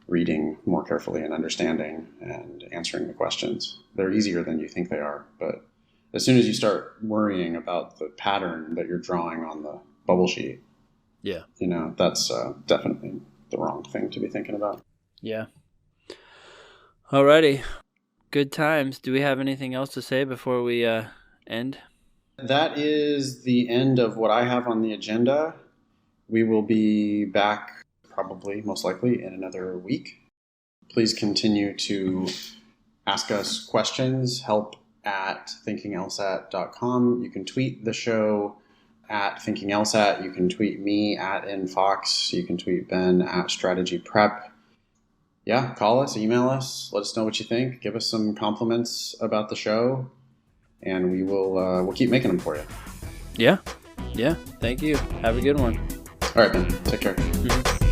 reading more carefully and understanding and answering the questions. They're easier than you think they are. But as soon as you start worrying about the pattern that you're drawing on the bubble sheet, that's definitely the wrong thing to be thinking about. Yeah. Alrighty. Good times. Do we have anything else to say before we end? That is the end of what I have on the agenda. We will be back probably, most likely, in another week. Please continue to ask us questions, help@thinkinglsat.com. You can tweet the show @thinkinglsat. You can tweet me @nfox. You can tweet Ben @strategyprep. Yeah, call us, email us, let us know what you think. Give us some compliments about the show, and we'll keep making them for you. Yeah. Thank you. Have a good one. All right, Ben. Take care. Mm-hmm.